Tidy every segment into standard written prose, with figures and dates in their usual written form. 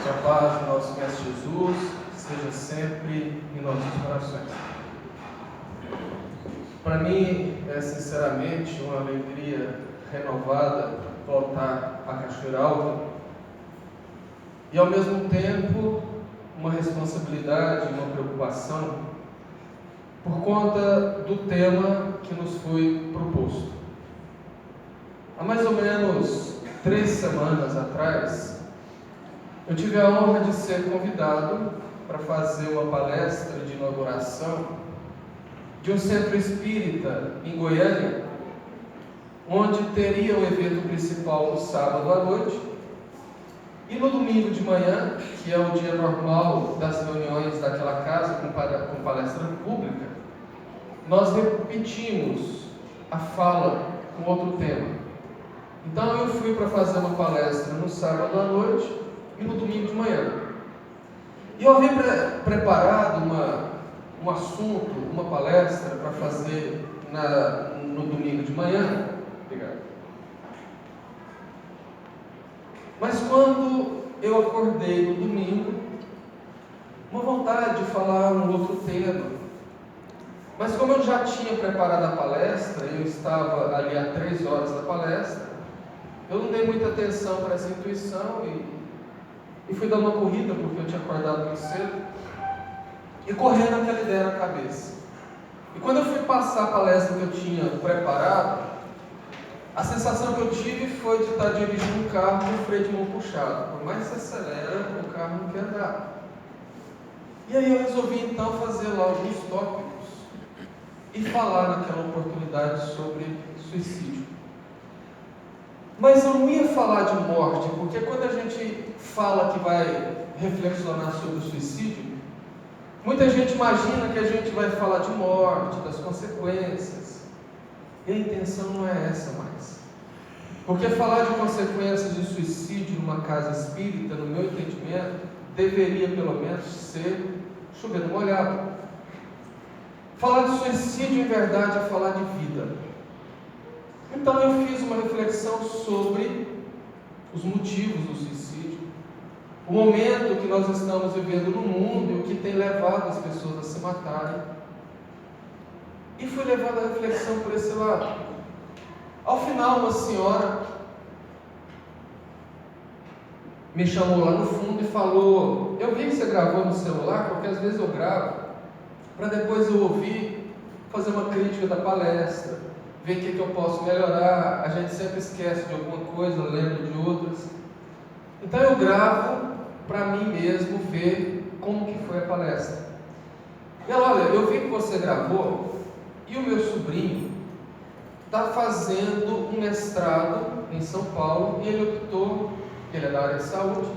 Que a paz do nosso Mestre Jesus seja sempre em nossos corações. Para mim é sinceramente uma alegria renovada voltar à Cachoeira Alta e ao mesmo tempo uma responsabilidade, uma preocupação por conta do tema que nos foi proposto. Há mais ou menos 3 semanas atrás, eu tive a honra de ser convidado para fazer uma palestra de inauguração de um centro espírita em Goiânia, onde teria o evento principal no sábado à noite, e no domingo de manhã, que é o dia normal das reuniões daquela casa com palestra pública, nós repetimos a fala com outro tema. Então eu fui para fazer uma palestra no sábado à noite e no domingo de manhã. E eu havia preparado um assunto, uma palestra para fazer no domingo de manhã. Obrigado. Mas quando eu acordei no domingo, uma vontade de falar um outro tema. Mas como eu já tinha preparado a palestra, eu estava ali há 3 horas da palestra, eu não dei muita atenção para essa intuição e fui dar uma corrida, porque eu tinha acordado muito cedo, e correndo aquela ideia na cabeça. E quando eu fui passar a palestra que eu tinha preparado, a sensação que eu tive foi de estar dirigindo um carro com o freio de mão puxado. Por mais que você acelera, o carro não quer andar. E aí eu resolvi então fazer lá alguns tópicos e falar naquela oportunidade sobre suicídio. Mas eu não ia falar de morte, porque quando a gente fala que vai reflexionar sobre o suicídio, muita gente imagina que a gente vai falar de morte, das consequências. E a intenção não é essa mais. Porque falar de consequências de suicídio numa casa espírita, no meu entendimento, deveria pelo menos ser chover no molhado. Falar de suicídio em verdade é falar de vida. Então eu fiz uma reflexão sobre os motivos do suicídio, o momento que nós estamos vivendo no mundo e o que tem levado as pessoas a se matarem. E fui levado à reflexão por esse lado. Ao final, uma senhora me chamou lá no fundo e falou: eu vi que você gravou no celular, porque às vezes eu gravo, para depois eu ouvir, fazer uma crítica da palestra, ver o que eu posso melhorar. A gente sempre esquece de alguma coisa, lembra de outras. Então eu gravo para mim mesmo ver como que foi a palestra. E ela: olha, eu vi que você gravou e o meu sobrinho está fazendo um mestrado em São Paulo e ele optou, ele é da área de saúde,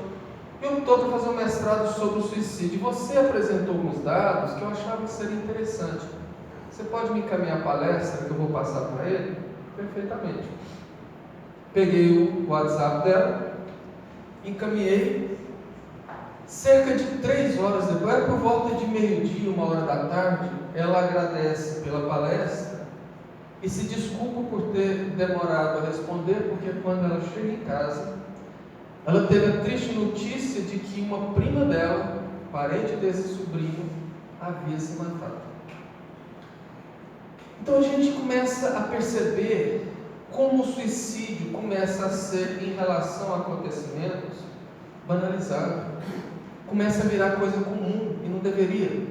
e optou para fazer um mestrado sobre o suicídio. Você apresentou alguns dados que eu achava que seria interessante. Você pode me encaminhar a palestra que eu vou passar para ele? Perfeitamente. Peguei o WhatsApp dela, encaminhei. Cerca de 3 horas depois, por volta de meio-dia, 1h da tarde, ela agradece pela palestra e se desculpa por ter demorado a responder, porque quando ela chega em casa, ela teve a triste notícia de que uma prima dela, parente desse sobrinho, havia se matado. Então a gente começa a perceber como o suicídio começa a ser, em relação a acontecimentos, banalizado. Começa a virar coisa comum e não deveria.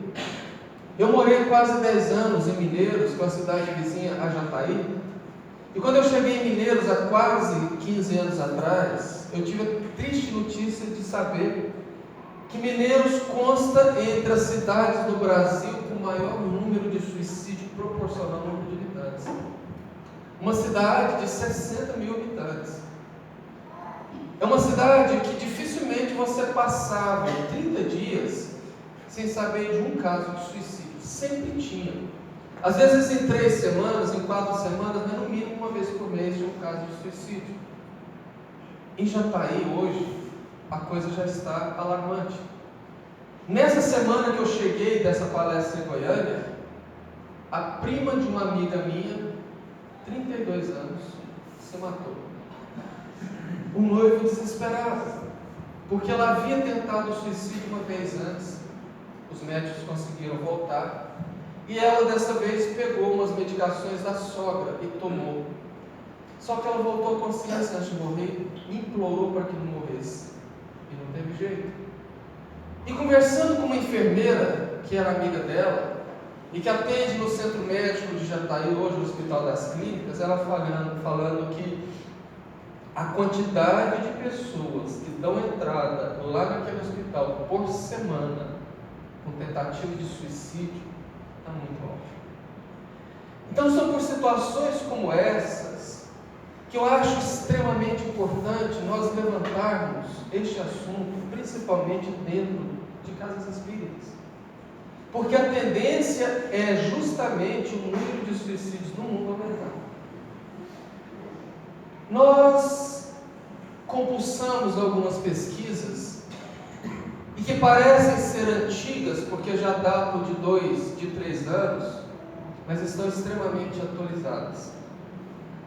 Eu morei quase 10 anos em Mineiros, que é uma cidade vizinha a Jataí, e quando eu cheguei em Mineiros há quase 15 anos atrás, eu tive a triste notícia de saber que Mineiros consta entre as cidades do Brasil com o maior número de suicídio proporcional ao número de habitantes. Uma cidade de 60 mil habitantes. É uma cidade que dificilmente você passava 30 dias sem saber de um caso de suicídio. Sempre tinha. Às vezes em 3 semanas, em 4 semanas, mas no mínimo uma vez por mês tinha um caso de suicídio. Em Jataí hoje, a coisa já está alarmante. Nessa semana que eu cheguei dessa palestra em Goiânia, a prima de uma amiga minha, 32 anos, se matou. O noivo desesperado. porque ela havia tentado o suicídio uma vez antes. Os médicos conseguiram voltar, e ela dessa vez pegou umas medicações da sogra e tomou. Só que ela voltou à consciência antes de morrer, implorou para que não morresse, e não teve jeito. E conversando com uma enfermeira, que era amiga dela, e que atende no centro médico de Jataí, hoje no Hospital das Clínicas, ela falando que a quantidade de pessoas que dão entrada lá naquele hospital por semana com tentativa de suicídio está muito alta. Então são por situações como essas que eu acho extremamente importante nós levantarmos este assunto, principalmente dentro de casas espíritas. Porque a tendência é justamente o número de suicídios no mundo aumentar. Nós compulsamos algumas pesquisas e que parecem ser antigas, porque já datam de 2, de 3 anos, mas estão extremamente atualizadas.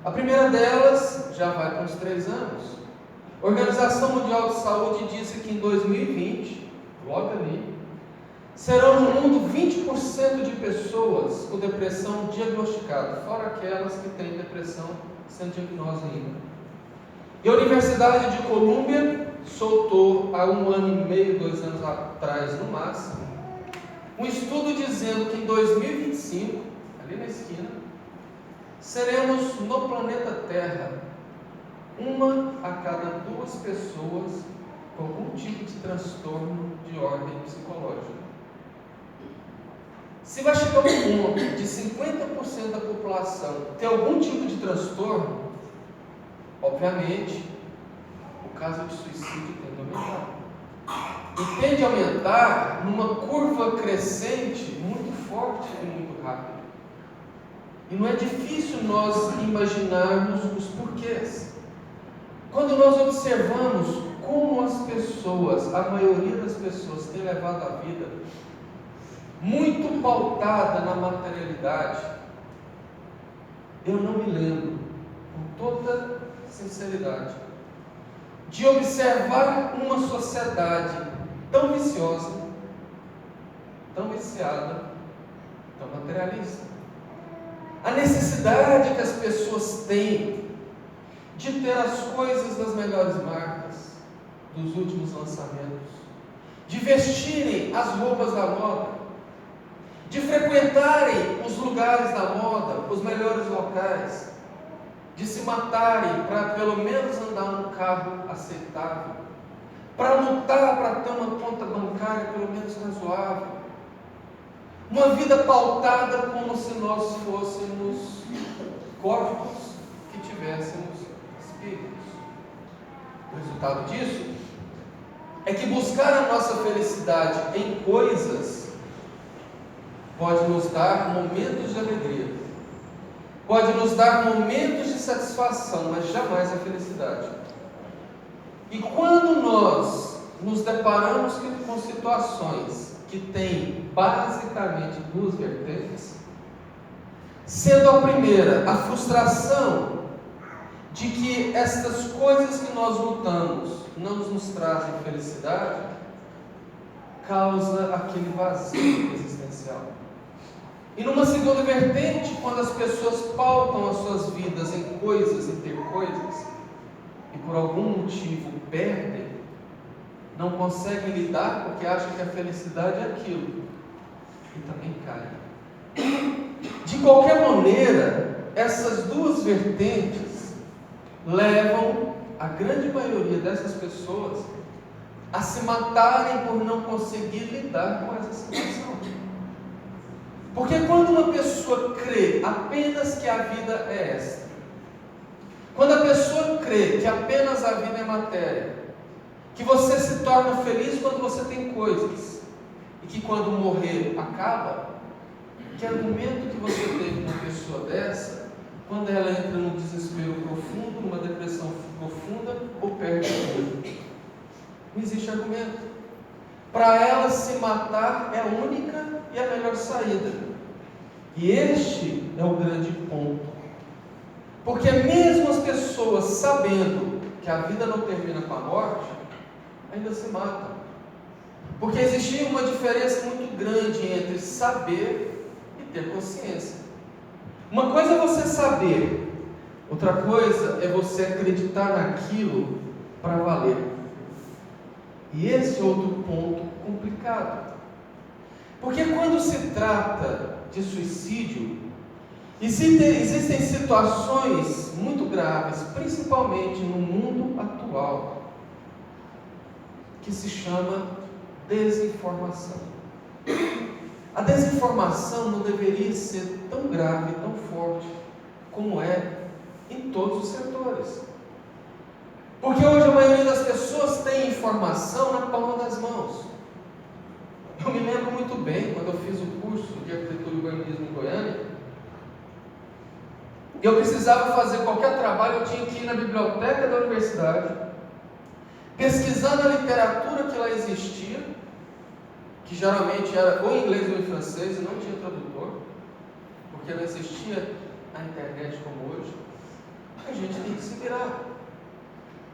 A primeira delas já vai para uns 3 anos. A Organização Mundial de Saúde disse que em 2020, logo ali, serão no mundo 20% de pessoas com depressão diagnosticada, fora aquelas que têm depressão sem diagnóstico ainda. E a Universidade de Colômbia soltou há 1 ano e meio, 2 anos atrás no máximo, um estudo dizendo que em 2025, ali na esquina, seremos no planeta Terra 1 a cada 2 pessoas com algum tipo de transtorno de ordem psicológica. Se vai chegar um ponto de 50% da população ter algum tipo de transtorno, obviamente, o caso de suicídio tende a aumentar. E tende a aumentar numa curva crescente muito forte e muito rápida. E não é difícil nós imaginarmos os porquês. Quando nós observamos como as pessoas, a maioria das pessoas, tem levado a vida muito pautada na materialidade, eu não me lembro, com toda sinceridade, de observar uma sociedade tão viciosa, tão viciada, tão materialista. A necessidade que as pessoas têm de ter as coisas das melhores marcas, dos últimos lançamentos, de vestirem as roupas da moda, de frequentarem os lugares da moda, os melhores locais, de se matarem para pelo menos andar num carro aceitável, para lutar para ter uma conta bancária pelo menos razoável, uma vida pautada como se nós fôssemos corpos que tivéssemos espíritos. O resultado disso é que buscar a nossa felicidade em coisas pode nos dar momentos de alegria, pode nos dar momentos de satisfação, mas jamais a felicidade. E quando nós nos deparamos com situações que têm basicamente 2 vertentes, sendo a primeira a frustração de que estas coisas que nós lutamos não nos trazem felicidade, causa aquele vazio existencial. E numa segunda vertente, quando as pessoas pautam as suas vidas em coisas, em ter coisas, e por algum motivo perdem, não conseguem lidar porque acham que a felicidade é aquilo, e também caem. De qualquer maneira, essas 2 vertentes levam a grande maioria dessas pessoas a se matarem por não conseguir lidar com essa situação. Porque quando uma pessoa crê apenas que a vida é esta, quando a pessoa crê que apenas a vida é matéria, que você se torna feliz quando você tem coisas, e que quando morrer acaba, que argumento que você teve numa pessoa dessa, quando ela entra num desespero profundo, numa depressão profunda, ou perde tudo? Não existe argumento. Para ela, se matar é a única e a melhor saída. E este é o grande ponto. Porque mesmo as pessoas sabendo que a vida não termina com a morte, ainda se matam. Porque existia uma diferença muito grande entre saber e ter consciência. Uma coisa é você saber, outra coisa é você acreditar naquilo para valer. E esse é outro ponto complicado. Porque quando se trata de suicídio, existem situações muito graves, principalmente no mundo atual, que se chama desinformação. A desinformação não deveria ser tão grave, tão forte, como é em todos os setores. Porque hoje a maioria das pessoas tem informação na palma das mãos. Eu me lembro muito bem, quando eu fiz o curso de arquitetura e urbanismo em Goiânia, eu precisava fazer qualquer trabalho, eu tinha que ir na biblioteca da universidade, pesquisando a literatura que lá existia, que geralmente era ou em inglês ou em francês, e não tinha tradutor, porque não existia a internet como hoje. A gente tem que se virar.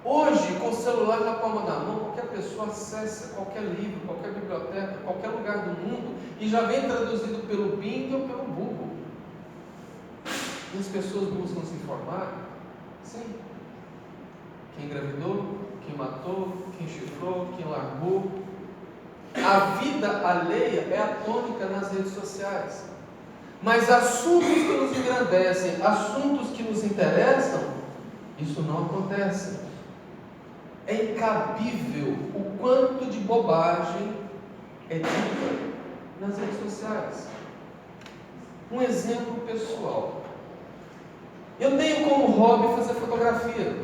Hoje, com o celular na palma da mão, qualquer pessoa acessa qualquer livro, qualquer biblioteca, qualquer lugar do mundo, e já vem traduzido pelo Bing ou pelo Google. E as pessoas buscam se informar? Sim. Quem engravidou, quem matou, quem chifrou, quem largou. A vida alheia é a tônica nas redes sociais. Mas assuntos que nos engrandecem, assuntos que nos interessam, isso não acontece. É incabível o quanto de bobagem é dita nas redes sociais. Um exemplo pessoal. Eu tenho como hobby fazer fotografia.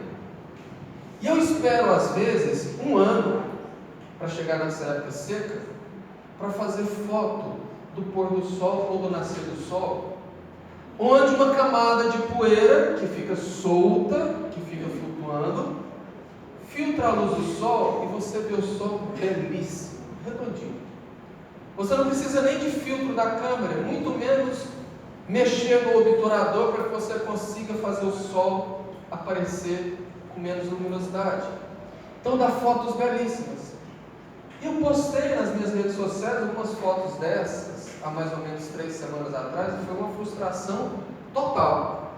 E eu espero, às vezes, um ano para chegar nessa época seca, para fazer foto do pôr do sol ou do nascer do sol, onde uma camada de poeira que fica solta, que fica flutuando, filtra a luz do sol e você vê o sol belíssimo, redondinho. Você não precisa nem de filtro da câmera, muito menos mexer no obturador para que você consiga fazer o sol aparecer com menos luminosidade. Então dá fotos belíssimas. E eu postei nas minhas redes sociais algumas fotos dessas há mais ou menos 3 semanas atrás, e foi uma frustração total.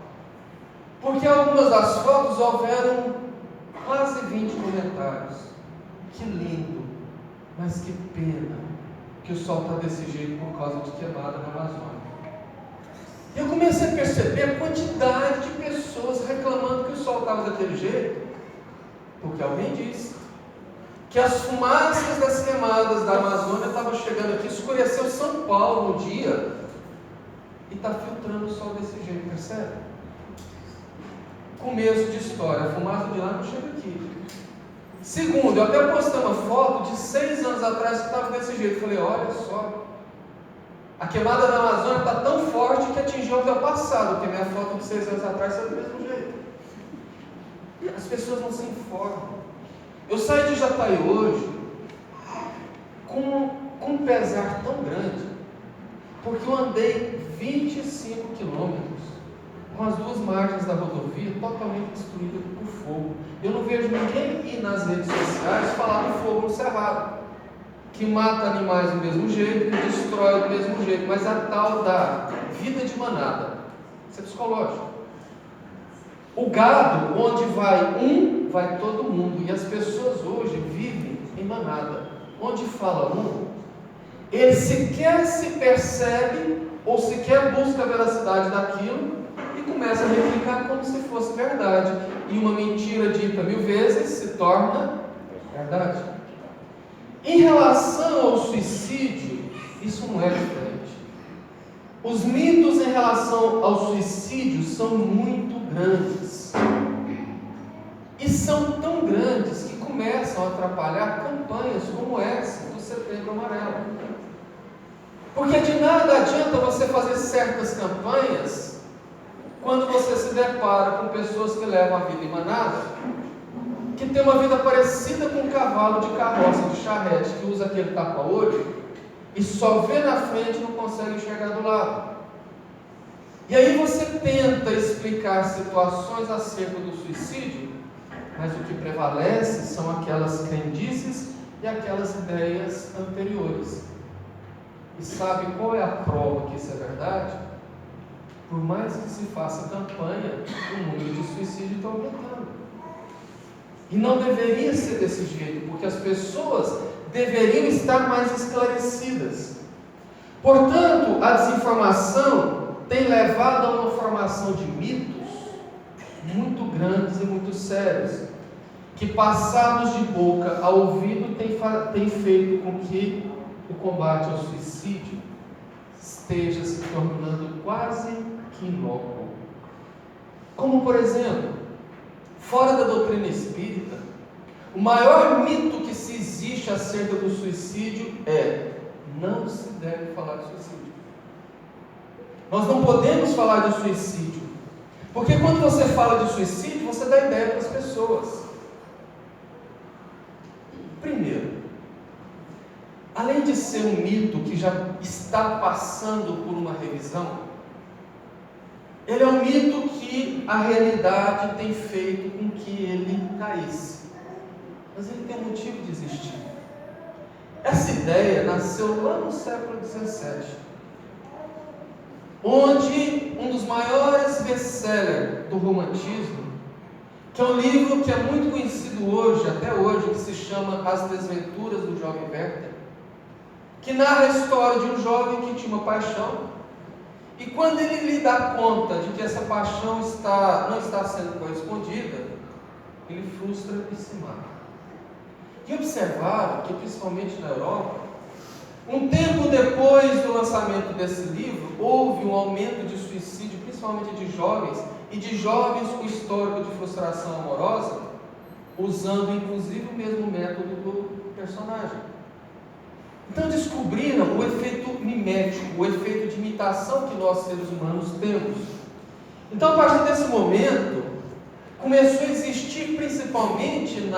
Porque algumas das fotos houveram quase 20 comentários. Que lindo, mas que pena que o sol está desse jeito por causa de queimada na Amazônia. E eu comecei a perceber a quantidade de pessoas reclamando que o sol estava daquele jeito, porque alguém disse que as fumaças das queimadas da Amazônia estavam chegando aqui, escureceu São Paulo no dia e está filtrando o sol desse jeito, percebe? Começo de história, a fumaça de lá não chega aqui. Segundo, eu até postei uma foto de 6 anos atrás que estava desse jeito. Falei, olha só, a queimada da Amazônia está tão forte que atingiu até o passado, porque minha foto de 6 anos atrás está do mesmo jeito. As pessoas não se informam. Eu saí de Jataí hoje com um pesar tão grande, porque eu andei 25 quilômetros com as 2 margens da rodovia totalmente destruídas por fogo. Eu não vejo ninguém ir nas redes sociais falar do fogo no cerrado, que mata animais do mesmo jeito, que destrói do mesmo jeito, mas a tal da vida de manada, isso é psicológico. O gado, onde vai um, vai todo mundo, e as pessoas hoje vivem em manada. Onde fala um, ele sequer se percebe ou sequer busca a veracidade daquilo e começa a replicar como se fosse verdade. E uma mentira dita 1000 vezes se torna verdade. Em relação ao suicídio, isso não é diferente. Os mitos em relação ao suicídio são muito grandes. E são tão grandes que começam a atrapalhar campanhas como essa do Setembro Amarelo. Porque de nada adianta você fazer certas campanhas quando você se depara com pessoas que levam a vida em manada, que tem uma vida parecida com um cavalo de carroça, de charrete, que usa aquele tapa-olho e só vê na frente e não consegue enxergar do lado. E aí você tenta explicar situações acerca do suicídio, mas o que prevalece são aquelas crendices que aquelas ideias anteriores. E sabe qual é a prova que isso é verdade? Por mais que se faça campanha, o número de suicídio está aumentando. E não deveria ser desse jeito, porque as pessoas deveriam estar mais esclarecidas. Portanto, a desinformação tem levado a uma formação de mitos muito grandes e muito sérios, que passados de boca a ouvido tem feito com que o combate ao suicídio esteja se tornando quase que inócuo. Como, por exemplo, fora da doutrina espírita, o maior mito que se existe acerca do suicídio é: não se deve falar de suicídio. Nós não podemos falar de suicídio, porque quando você fala de suicídio, você dá ideia para as pessoas. Primeiro, além de ser um mito que já está passando por uma revisão, ele é um mito que a realidade tem feito com que ele caísse. Mas ele tem um motivo de existir. Essa ideia nasceu lá no século XVII, onde um dos maiores best-sellers do romantismo, que é um livro que é muito conhecido hoje, até hoje, que se chama As Desventuras do Jovem Werther, que narra a história de um jovem que tinha uma paixão, e quando ele lhe dá conta de que essa paixão não está sendo correspondida, ele frustra e se mata. E observaram que, principalmente na Europa, um tempo depois do lançamento desse livro, houve um aumento de suicídio, principalmente de jovens, e de jovens com histórico de frustração amorosa, usando inclusive o mesmo método do personagem. Então descobriram o efeito mimético, o efeito de imitação que nós seres humanos temos. Então, a partir desse momento, começou a existir principalmente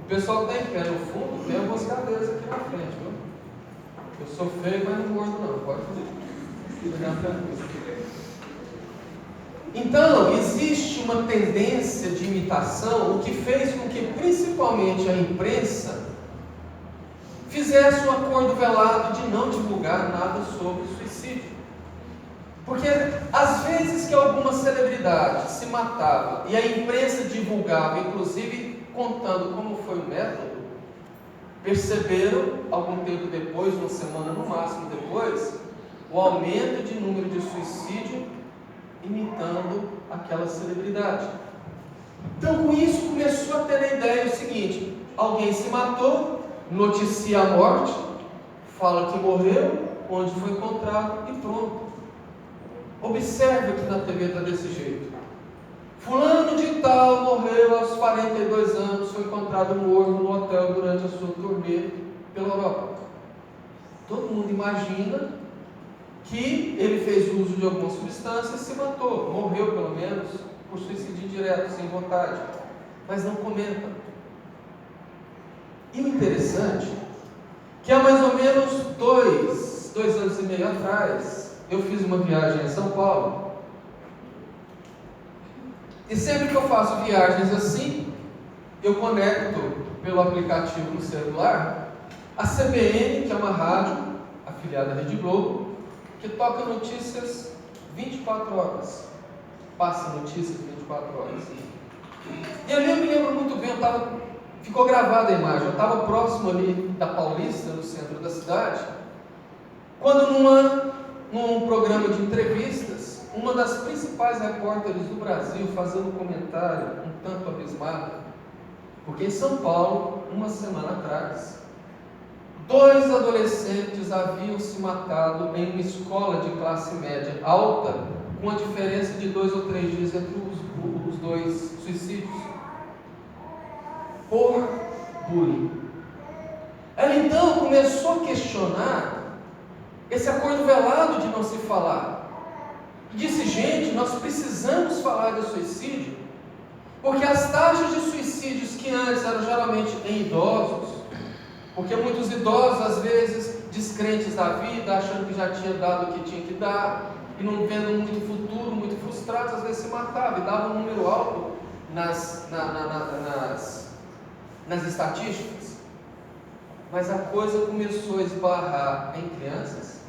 o pessoal que está em pé no fundo, tem algumas cadeiras aqui na frente, viu? Eu sou feio, mas não gordo não, pode ficar tranquilo. Então, existe uma tendência de imitação, o que fez com que principalmente a imprensa fizesse um acordo velado de não divulgar nada sobre suicídio. Porque às vezes que alguma celebridade se matava e a imprensa divulgava, inclusive contando como foi o método, perceberam, algum tempo depois, uma semana no máximo depois, o aumento de número de suicídio imitando aquela celebridade. Então, com isso, começou a ter a ideia o seguinte: alguém se matou, noticia a morte, fala que morreu, onde foi encontrado e pronto. Observe que na TV está desse jeito: fulano de tal morreu aos 42 anos, foi encontrado morto no hotel durante a sua turnê pela Europa. Todo mundo imagina que ele fez uso de alguma substância e se matou, morreu pelo menos por suicídio indireto, sem vontade, mas não comenta. E o interessante, que há mais ou menos dois anos e meio atrás, eu fiz uma viagem em São Paulo, e sempre que eu faço viagens assim, eu conecto pelo aplicativo no celular a CBN, que é uma rádio afiliada à Rede Globo, que toca notícias 24 horas, passa notícias 24 horas. E ali eu me lembro muito bem, ficou gravada a imagem, eu estava próximo ali da Paulista, no centro da cidade, quando num programa de entrevistas, uma das principais repórteres do Brasil, fazendo um comentário um tanto abismado, porque em São Paulo, uma semana atrás, 2 adolescentes haviam se matado em uma escola de classe média alta, com a diferença de 2 ou 3 dias entre os 2 suicídios, por bullying. Ela então começou a questionar esse acordo velado de não se falar. E disse: gente, nós precisamos falar de suicídio, porque as taxas de suicídios que antes eram geralmente em idosos, porque muitos idosos, às vezes, descrentes da vida, achando que já tinha dado o que tinha que dar, e não vendo muito futuro, muito frustrados, às vezes se matavam, e dava um número alto nas estatísticas. mas a coisa começou a esbarrar em crianças,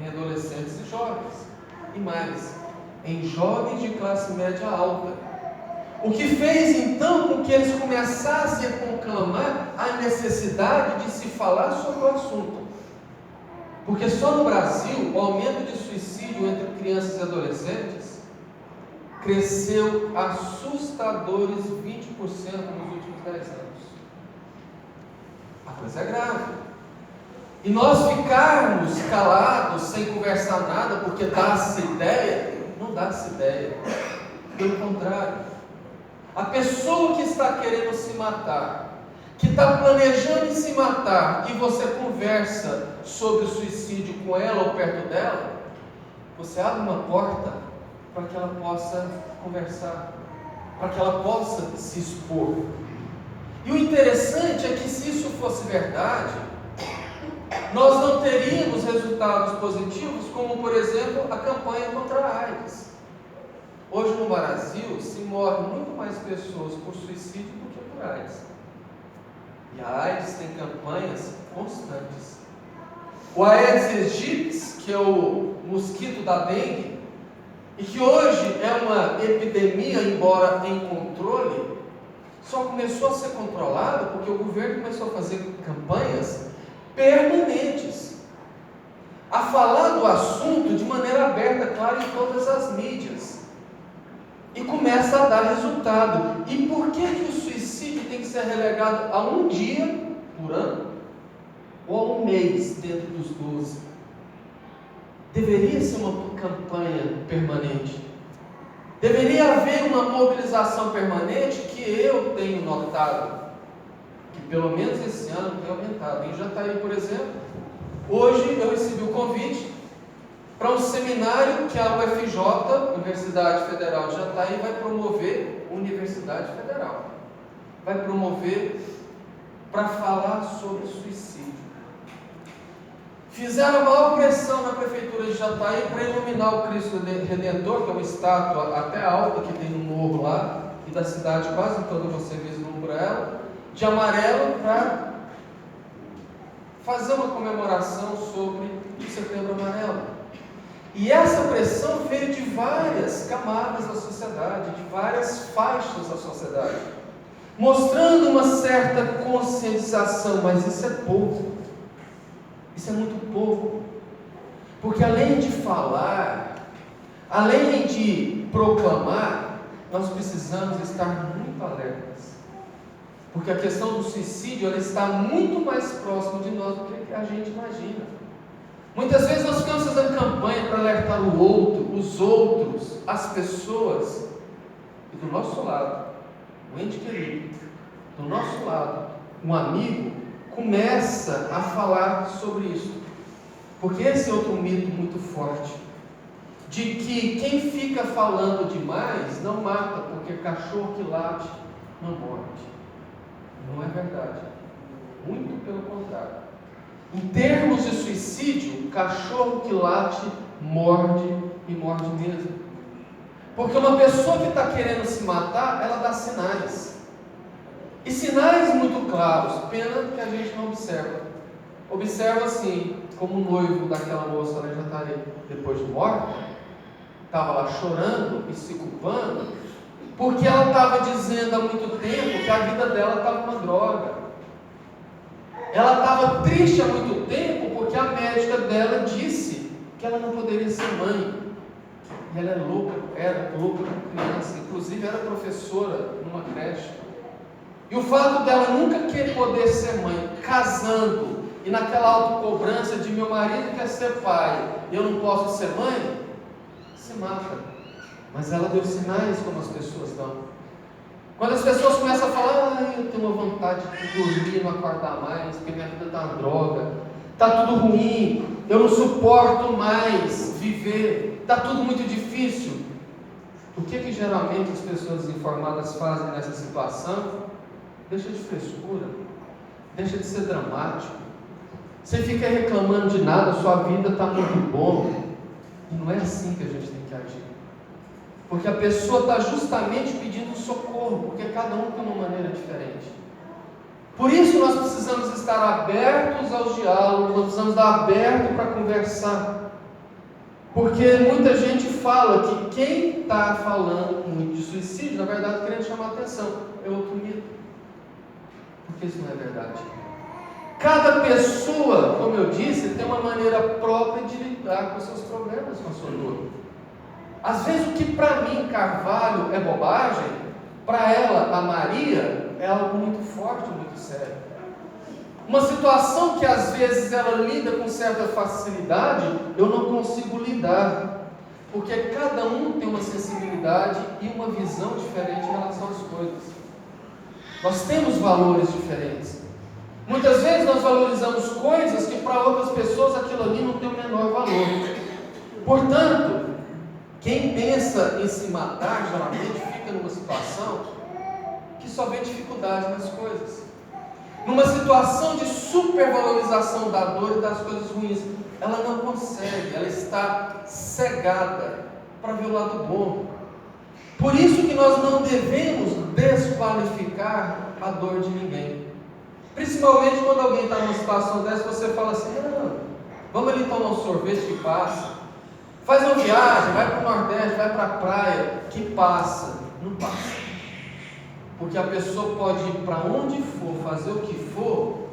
em adolescentes e jovens, e mais, em jovens de classe média alta. O que fez então com que eles começassem a conclamar a necessidade de se falar sobre o assunto. Porque só no Brasil o aumento de suicídio entre crianças e adolescentes cresceu assustadores 20% nos últimos 10 anos. A coisa é grave. E nós ficarmos calados, sem conversar nada, porque dá-se ideia, não dá-se ideia. Pelo contrário, a pessoa que está querendo se matar, que está planejando em se matar, e você conversa sobre o suicídio com ela ou perto dela, você abre uma porta para que ela possa conversar, para que ela possa se expor. E o interessante é que, se isso fosse verdade, nós não teríamos resultados positivos, como, por exemplo, a campanha contra a AIDS. Hoje no Brasil se morrem muito mais pessoas por suicídio do que por AIDS. E a AIDS tem campanhas constantes. O Aedes aegypti, que é o mosquito da dengue, e que hoje é uma epidemia, embora em controle, só começou a ser controlado porque o governo começou a fazer campanhas permanentes, a falar do assunto de maneira aberta, claro, em todas as mídias, e começa a dar resultado. E por que o suicídio tem que ser relegado a um dia por ano, ou a um mês dentro dos 12? Deveria ser uma campanha permanente. Deveria haver uma mobilização permanente, que eu tenho notado que pelo menos esse ano tem aumentado. Em Jataí, por exemplo, hoje eu recebi o convite para um seminário que a UFJ, Universidade Federal de Jataí, vai promover. Universidade Federal vai promover para falar sobre suicídio. Fizeram a maior pressão na prefeitura de Jataí para iluminar o Cristo Redentor, que é uma estátua até alta que tem no morro lá, e da cidade quase toda você vislumbra ela, de amarelo, para fazer uma comemoração sobre o Setembro Amarelo. E essa pressão veio de várias camadas da sociedade, de várias faixas da sociedade, mostrando uma certa conscientização, mas isso é pouco. Isso é muito pouco, porque além de falar, além de proclamar, nós precisamos estar muito alertas, porque a questão do suicídio, ela está muito mais próxima de nós do que a gente imagina. Muitas vezes nós ficamos fazendo campanha para alertar o outro, os outros, as pessoas, e do nosso lado, um ente querido, do nosso lado, um amigo, começa a falar sobre isso, porque esse é outro mito muito forte, de que quem fica falando demais não mata, porque cachorro que late não morde. Não é verdade, muito pelo contrário. Em termos de suicídio, cachorro que late morde, e morde mesmo, porque uma pessoa que está querendo se matar, ela dá sinais. E sinais muito claros, pena que a gente não observa. Observa assim, como o noivo daquela moça lá em Jataí, depois de morta, estava lá chorando e se culpando, porque ela estava dizendo há muito tempo que a vida dela estava uma droga. Ela estava triste há muito tempo porque a médica dela disse que ela não poderia ser mãe. E ela era louca como criança, inclusive era professora numa creche. E o fato dela nunca querer poder ser mãe, casando, e naquela autocobrança de meu marido quer ser pai, e eu não posso ser mãe, se mata. Mas ela deu sinais como as pessoas dão. Quando as pessoas começam a falar, eu tenho uma vontade de dormir, não acordar mais, porque minha vida está uma droga, está tudo ruim, eu não suporto mais viver, está tudo muito difícil. O que geralmente as pessoas informadas fazem nessa situação? Deixa de frescura, deixa de ser dramático. Você fica reclamando de nada, sua vida está muito boa. E não é assim que a gente tem que agir. Porque a pessoa está justamente pedindo socorro, porque cada um tem uma maneira diferente. Por isso nós precisamos precisamos estar abertos aos diálogos, nós precisamos estar abertos para conversar. Porque muita gente fala que quem está falando muito de suicídio, na verdade, querendo chamar atenção, é outro mito. Porque isso não é verdade. Cada pessoa, como eu disse, tem uma maneira própria de lidar com os seus problemas, com a sua dor. Às vezes o que para mim, Carvalho, é bobagem, para ela, a Maria, é algo muito forte, muito sério. Uma situação que às vezes ela lida com certa facilidade, eu não consigo lidar. Porque cada um tem uma sensibilidade e uma visão diferente em relação às coisas. Nós temos valores diferentes. Muitas vezes nós valorizamos coisas que para outras pessoas aquilo ali não tem o menor valor. Portanto, quem pensa em se matar, geralmente fica numa situação que só vê dificuldade nas coisas. Numa situação de supervalorização da dor e das coisas ruins. Ela não consegue, ela está cegada para ver o lado bom. Por isso que nós não devemos desqualificar a dor de ninguém. Principalmente quando alguém está numa situação dessa, você fala assim, não, vamos ali tomar um sorvete que passa. Faz uma viagem, vai para o Nordeste, vai para a praia, que passa. Não passa. Porque a pessoa pode ir para onde for, fazer o que for,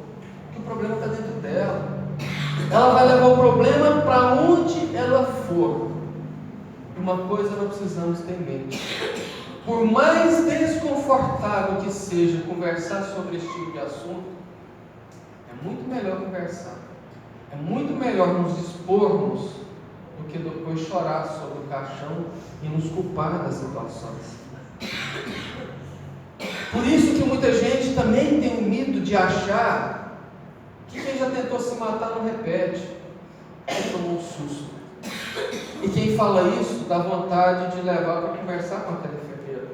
que o problema está dentro dela. Ela vai levar o problema para onde ela for. E uma coisa nós precisamos ter em mente. Por mais desconfortável que seja conversar sobre esse tipo de assunto, é muito melhor conversar. É muito melhor nos expormos do que depois chorar sobre o caixão e nos culpar das situações. Por isso que muita gente também tem o mito de achar que quem já tentou se matar não repete. Quem tomou um susto. E quem fala isso dá vontade de levar para conversar com aquela enfermeira.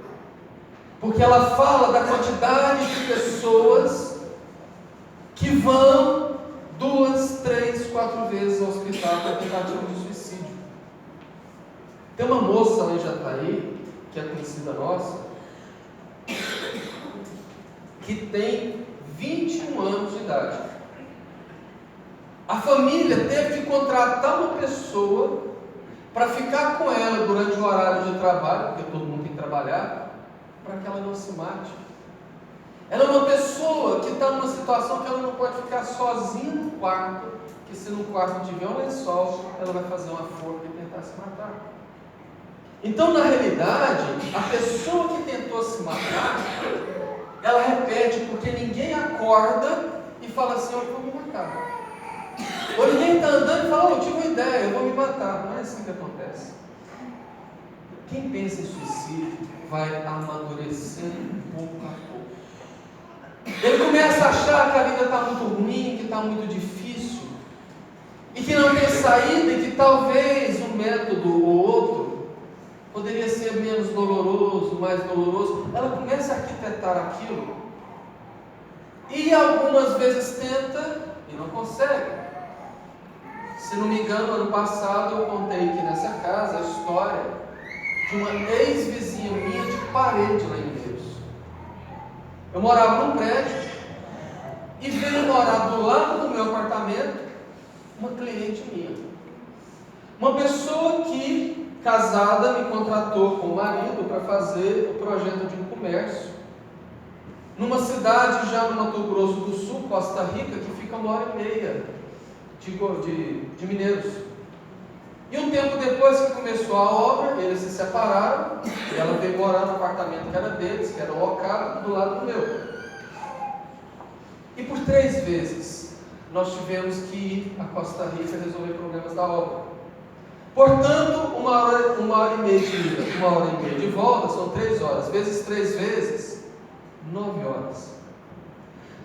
Porque ela fala da quantidade de pessoas que vão 2, 3, 4 vezes ao hospital para tentativa de suicídio. Tem uma moça lá em Jataí, que é conhecida nossa, que tem 21 anos de idade. A família teve que contratar uma pessoa para ficar com ela durante o horário de trabalho, porque todo mundo tem que trabalhar, para que ela não se mate. Ela é uma pessoa que está numa situação que ela não pode ficar sozinha no quarto, que se no quarto tiver um lençol, ela vai fazer uma forca e tentar se matar. Então, na realidade, a pessoa que tentou se matar, ela repete, porque ninguém acorda e fala assim, eu vou me matar. Ou ninguém está andando e fala, eu tive uma ideia, eu vou me matar. Não é assim que acontece. Quem pensa em suicídio vai amadurecendo pouco a pouco. Ele começa a achar que a vida está muito ruim, que está muito difícil, e que não tem saída, e que talvez um método ou outro poderia ser menos doloroso, mais doloroso. Ela começa a arquitetar aquilo, e algumas vezes tenta e não consegue. Se não me engano, ano passado eu contei aqui nessa casa a história de uma ex-vizinha minha de parede lá em Mineiros. Eu morava num prédio e veio morar do lado do meu apartamento uma cliente minha. Uma pessoa que, casada, me contratou com o marido para fazer o projeto de um comércio numa cidade já no Mato Grosso do Sul, Costa Rica, que fica 1h30 de Mineiros. E um tempo depois que começou a obra, eles se separaram e ela veio morar no apartamento que era deles, que era locado do lado do meu. E por 3 vezes nós tivemos que ir a Costa Rica resolver problemas da obra. Portanto, 1h30 de ida, 1h30 de volta, são 3 horas, vezes 3 vezes, 9 horas.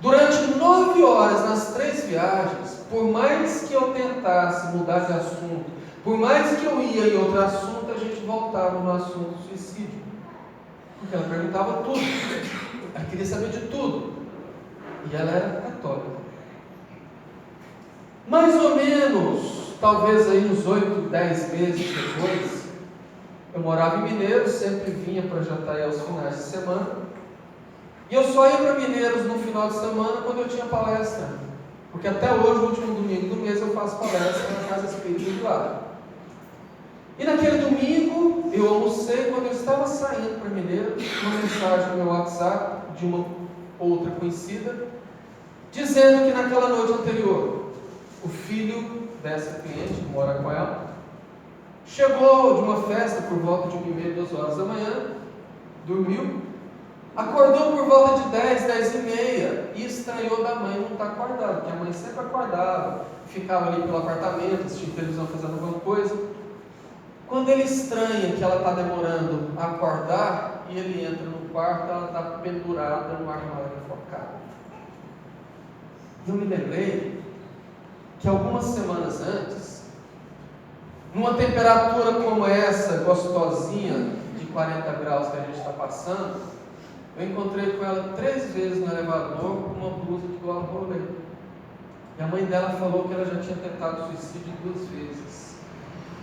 Durante 9 horas nas 3 viagens, por mais que eu tentasse mudar de assunto, por mais que eu ia em outro assunto, a gente voltava no assunto do suicídio. Porque ela perguntava tudo. Ela queria saber de tudo. E ela era católica. Mais ou menos, talvez aí uns 8, 10 meses depois, eu morava em Mineiros, sempre vinha para Jataí aos finais de semana. E eu só ia para Mineiros no final de semana quando eu tinha palestra. Porque até hoje, o último domingo do mês, eu faço palestra na Casa Espírita do lado. E naquele domingo, eu almocei. Quando eu estava saindo para Mineiros, uma mensagem no meu WhatsApp de uma outra conhecida, dizendo que naquela noite anterior, o filho dessa cliente, que mora com ela, chegou de uma festa por volta de 1h30, 2 horas da manhã, dormiu, acordou por volta de 10, 10h30 e estranhou da mãe não estar acordada, porque a mãe sempre acordava, ficava ali pelo apartamento, assistindo televisão, fazendo alguma coisa. Quando ele estranha que ela está demorando a acordar, e ele entra no quarto, ela está pendurada no armário enfocada. Eu me lembrei que algumas semanas antes, numa temperatura como essa, gostosinha, de 40 graus que a gente está passando, eu encontrei com ela 3 vezes no elevador com uma blusa de gola rolê. E a mãe dela falou que ela já tinha tentado suicídio 2 vezes.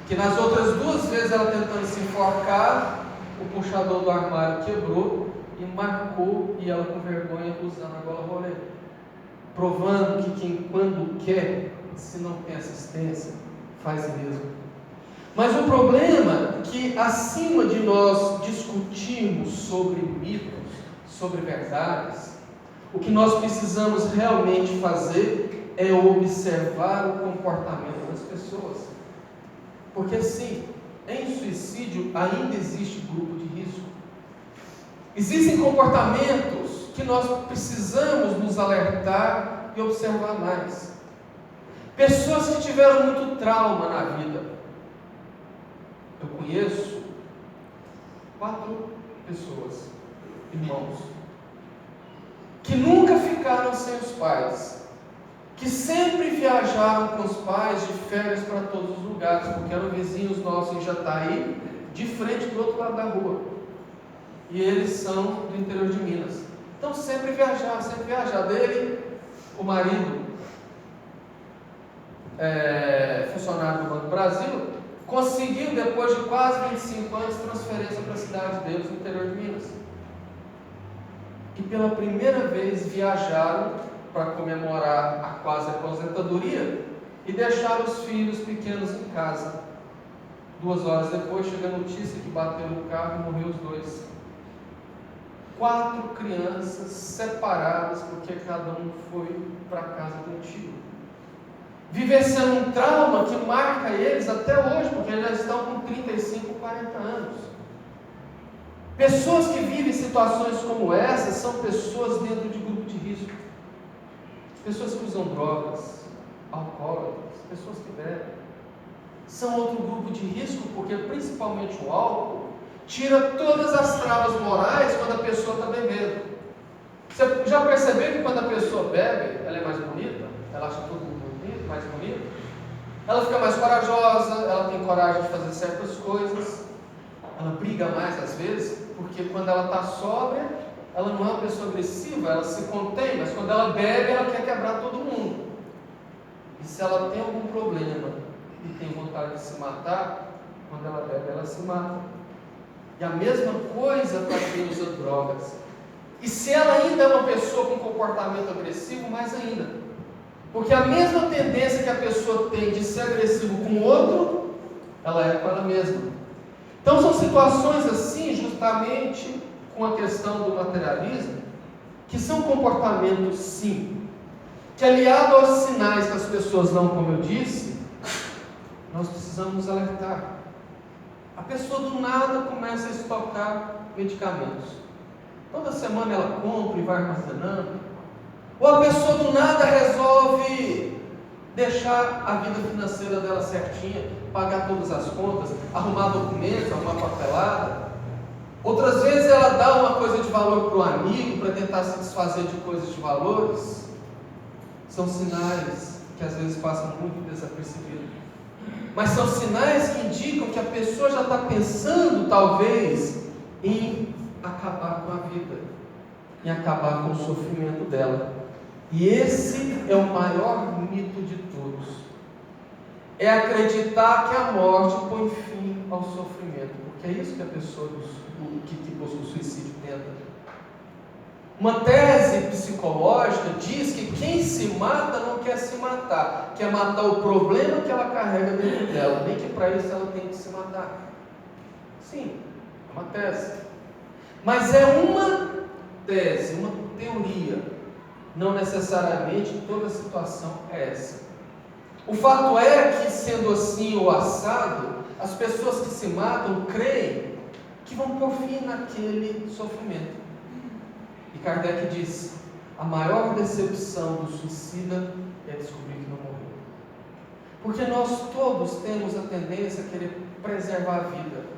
Que nas outras 2 vezes ela tentando se enforcar, o puxador do armário quebrou e marcou, e ela com vergonha usando a gola rolê. Provando que quem quando quer, se não tem assistência, faz mesmo. Mas o problema é que acima de nós discutirmos sobre mitos, sobre verdades, o que nós precisamos realmente fazer é observar o comportamento das pessoas. Porque sim, em suicídio ainda existe grupo de risco. Existem comportamentos que nós precisamos nos alertar e observar mais. Pessoas que tiveram muito trauma na vida. Eu conheço 4 pessoas, irmãos, que nunca ficaram sem os pais, que sempre viajaram com os pais de férias para todos os lugares, porque eram vizinhos nossos em Jataí, de frente do outro lado da rua. E eles são do interior de Minas. Então sempre viajavam. Dele, o marido, funcionário do Banco do Brasil, conseguiu, depois de quase 25 anos, transferência para a cidade deles, no interior de Minas. E pela primeira vez viajaram para comemorar a quase aposentadoria e deixaram os filhos pequenos em casa. 2 horas depois chega a notícia que bateu no carro e morreu os 2. 4 crianças separadas porque cada um foi para casa de um tio. Vivenciando um trauma que marca eles até hoje, porque eles já estão com 35, 40 anos. Pessoas que vivem situações como essas são pessoas dentro de grupo de risco. Pessoas que usam drogas, alcoólatras, pessoas que bebem. São outro grupo de risco, porque principalmente o álcool tira todas as travas morais quando a pessoa está bebendo. Você já percebeu que quando a pessoa bebe, ela é mais bonita? Ela acha todo mundo bonito, mais bonito? Ela fica mais corajosa, ela tem coragem de fazer certas coisas, ela briga mais às vezes, porque quando ela está sóbria, ela não é uma pessoa agressiva, ela se contém, mas quando ela bebe, ela quer quebrar todo mundo. E se ela tem algum problema e tem vontade de se matar, quando ela bebe, ela se mata. E a mesma coisa para quem usa drogas. E se ela ainda é uma pessoa com comportamento agressivo, mais ainda. Porque a mesma tendência que a pessoa tem de ser agressivo com o outro, ela é com ela mesma. Então são situações assim, justamente com a questão do materialismo, que são comportamentos sim, que aliado aos sinais que as pessoas dão, como eu disse, nós precisamos nos alertar. A pessoa do nada começa a estocar medicamentos. Toda semana ela compra e vai armazenando. Ou a pessoa do nada resolve deixar a vida financeira dela certinha, pagar todas as contas, arrumar documentos, arrumar papelada. Outras vezes ela dá uma coisa de valor para o amigo, para tentar se desfazer de coisas de valores. São sinais que às vezes passam muito desapercebidos. Mas são sinais que indicam que a pessoa já está pensando, talvez, em acabar com a vida, em acabar com o sofrimento dela. E esse é o maior mito de todos. É acreditar que a morte põe fim ao sofrimento, porque é isso que a pessoa que busca o suicídio tenta. Uma tese psicológica diz que quem se mata não quer se matar, quer matar o problema que ela carrega dentro dela, nem que para isso ela tem que se matar. Sim, é uma tese. Mas é uma tese, uma teoria. Não necessariamente toda situação é essa. O fato é que, sendo assim ou assado, as pessoas que se matam creem que vão por fim naquele sofrimento. E Kardec diz: a maior decepção do suicida é descobrir que não morreu. Porque nós todos temos a tendência a querer preservar a vida.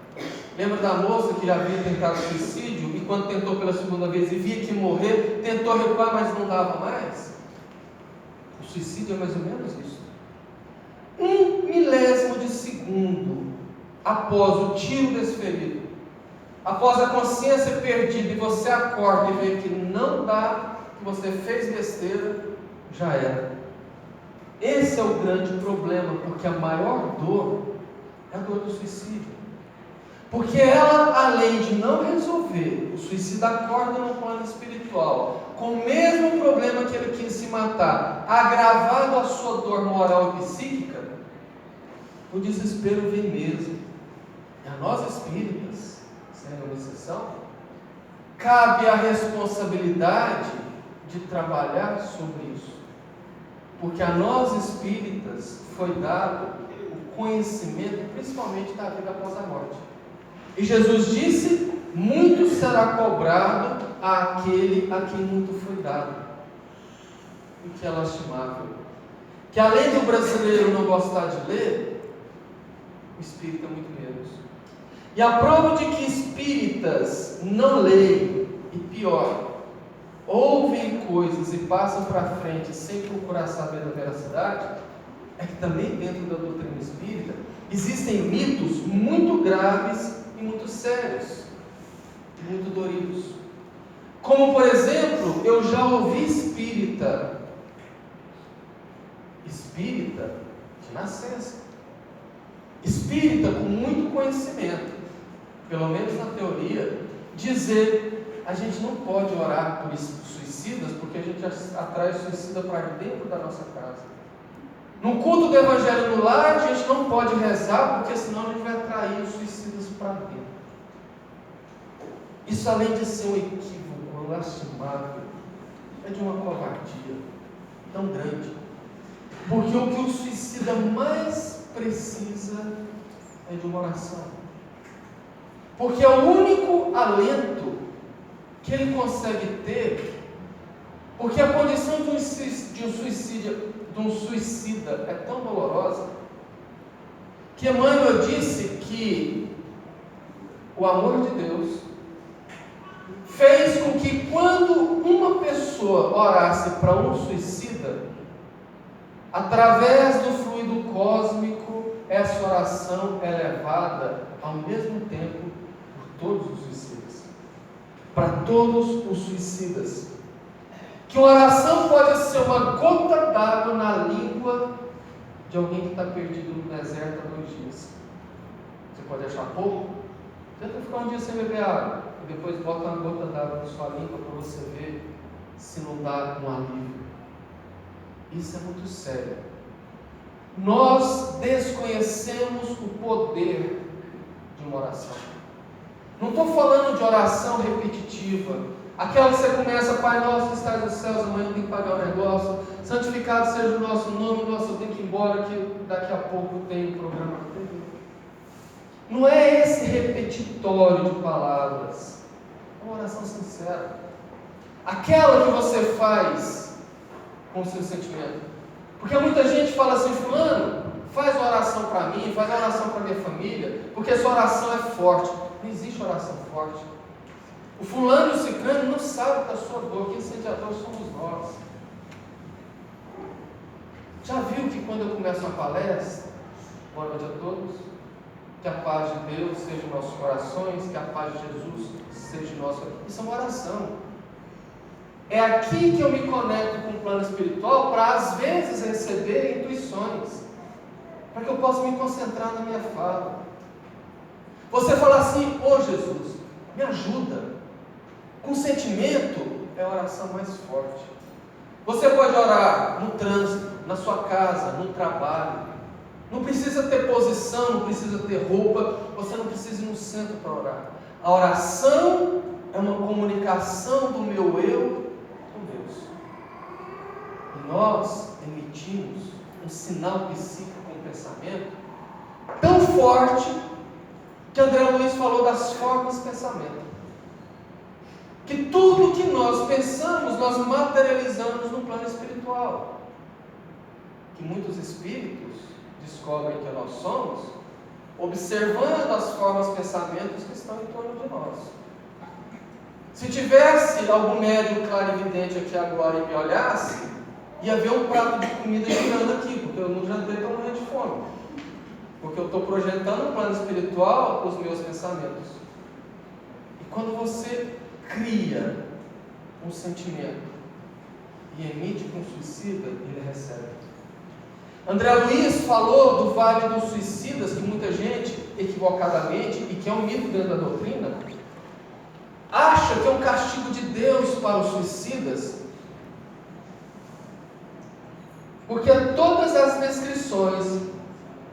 Lembra da moça que já havia tentado suicídio e quando tentou pela segunda vez e via que ia morrer, tentou recuar, mas não dava mais? O suicídio é mais ou menos isso. 1 milésimo de segundo após o tiro desferido, após a consciência perdida e você acorda e vê que não dá, que você fez besteira, já era. Esse é o grande problema, porque a maior dor é a dor do suicídio. Porque ela, além de não resolver, o suicida acorda no plano espiritual, com o mesmo problema que ele quis se matar, agravado a sua dor moral e psíquica, o desespero vem mesmo. E a nós espíritas, sendo uma exceção, cabe a responsabilidade de trabalhar sobre isso. Porque a nós espíritas foi dado o conhecimento, principalmente da vida após a morte. E Jesus disse: muito será cobrado àquele a quem muito foi dado. O que é lastimável. Que além do brasileiro não gostar de ler, o espírita muito menos. E a prova de que espíritas não leem, e pior, ouvem coisas e passam para frente sem procurar saber da veracidade, é que também dentro da doutrina espírita existem mitos muito graves e muito sérios, e muito doridos. Como, por exemplo, eu já ouvi espírita de nascença, espírita com muito conhecimento, pelo menos na teoria, dizer: a gente não pode orar por suicidas, porque a gente atrai suicida para dentro da nossa casa. No culto do Evangelho no lar, a gente não pode rezar, porque senão a gente vai atrair os suicidas para dentro. Isso, além de ser um equívoco lastimável, é de uma covardia tão grande. Porque o que o suicida mais precisa é de uma oração. Porque é o único alento que ele consegue ter, porque a condição de um suicida é tão dolorosa, que Emmanuel disse que o amor de Deus fez com que, quando uma pessoa orasse para um suicida, através do fluido cósmico, essa oração é levada ao mesmo tempo por todos os suicidas, para todos os suicidas. Que uma oração pode ser uma gota d'água na língua de alguém que está perdido no deserto há 2 dias. Você pode achar pouco? Tenta ficar um dia sem beber água e depois bota uma gota d'água na sua língua para você ver se não dá um alívio. Isso é muito sério. Nós desconhecemos o poder de uma oração. Não estou falando de oração repetitiva, aquela que você começa: Pai nosso que estás nos céus, amanhã tem que pagar o negócio, santificado seja o nosso nome, nosso eu tenho que ir embora, que daqui a pouco tem um programa na TV. Não é esse repetitório de palavras, é uma oração sincera, aquela que você faz com o seu sentimento. Porque muita gente fala assim: fulano, faz uma oração para mim, faz uma oração para minha família, porque sua oração é forte. Não existe oração forte. O fulano e o ciclano não sabem da sua dor, quem sente a dor somos nós. Já viu que quando eu começo uma palestra, boa noite a todos, que a paz de Deus seja em nossos corações, que a paz de Jesus seja em nosso... Isso é uma oração. É aqui que eu me conecto com o plano espiritual para, às vezes, receber intuições, para que eu possa me concentrar na minha fala. Você fala assim: ô Jesus, me ajuda. Com sentimento, é a oração mais forte. Você pode orar no trânsito, na sua casa, no trabalho. Não precisa ter posição, não precisa ter roupa, você não precisa ir no centro para orar. A oração é uma comunicação do meu eu com Deus. E nós emitimos um sinal psíquico com o pensamento tão forte que André Luiz falou das formas de pensamento. Que tudo que nós pensamos, nós materializamos no plano espiritual. Que muitos espíritos descobrem que nós somos, observando as formas de pensamentos que estão em torno de nós. Se tivesse algum médium clarividente aqui agora e me olhasse, ia ver um prato de comida girando aqui, porque eu não jantei para morrer de fome. Porque eu estou projetando no plano espiritual os meus pensamentos. E quando você cria um sentimento e emite com o suicida, ele recebe. André Luiz falou do vale dos suicidas, que muita gente, equivocadamente, e que é um mito dentro da doutrina, acha que é um castigo de Deus para os suicidas, porque todas as descrições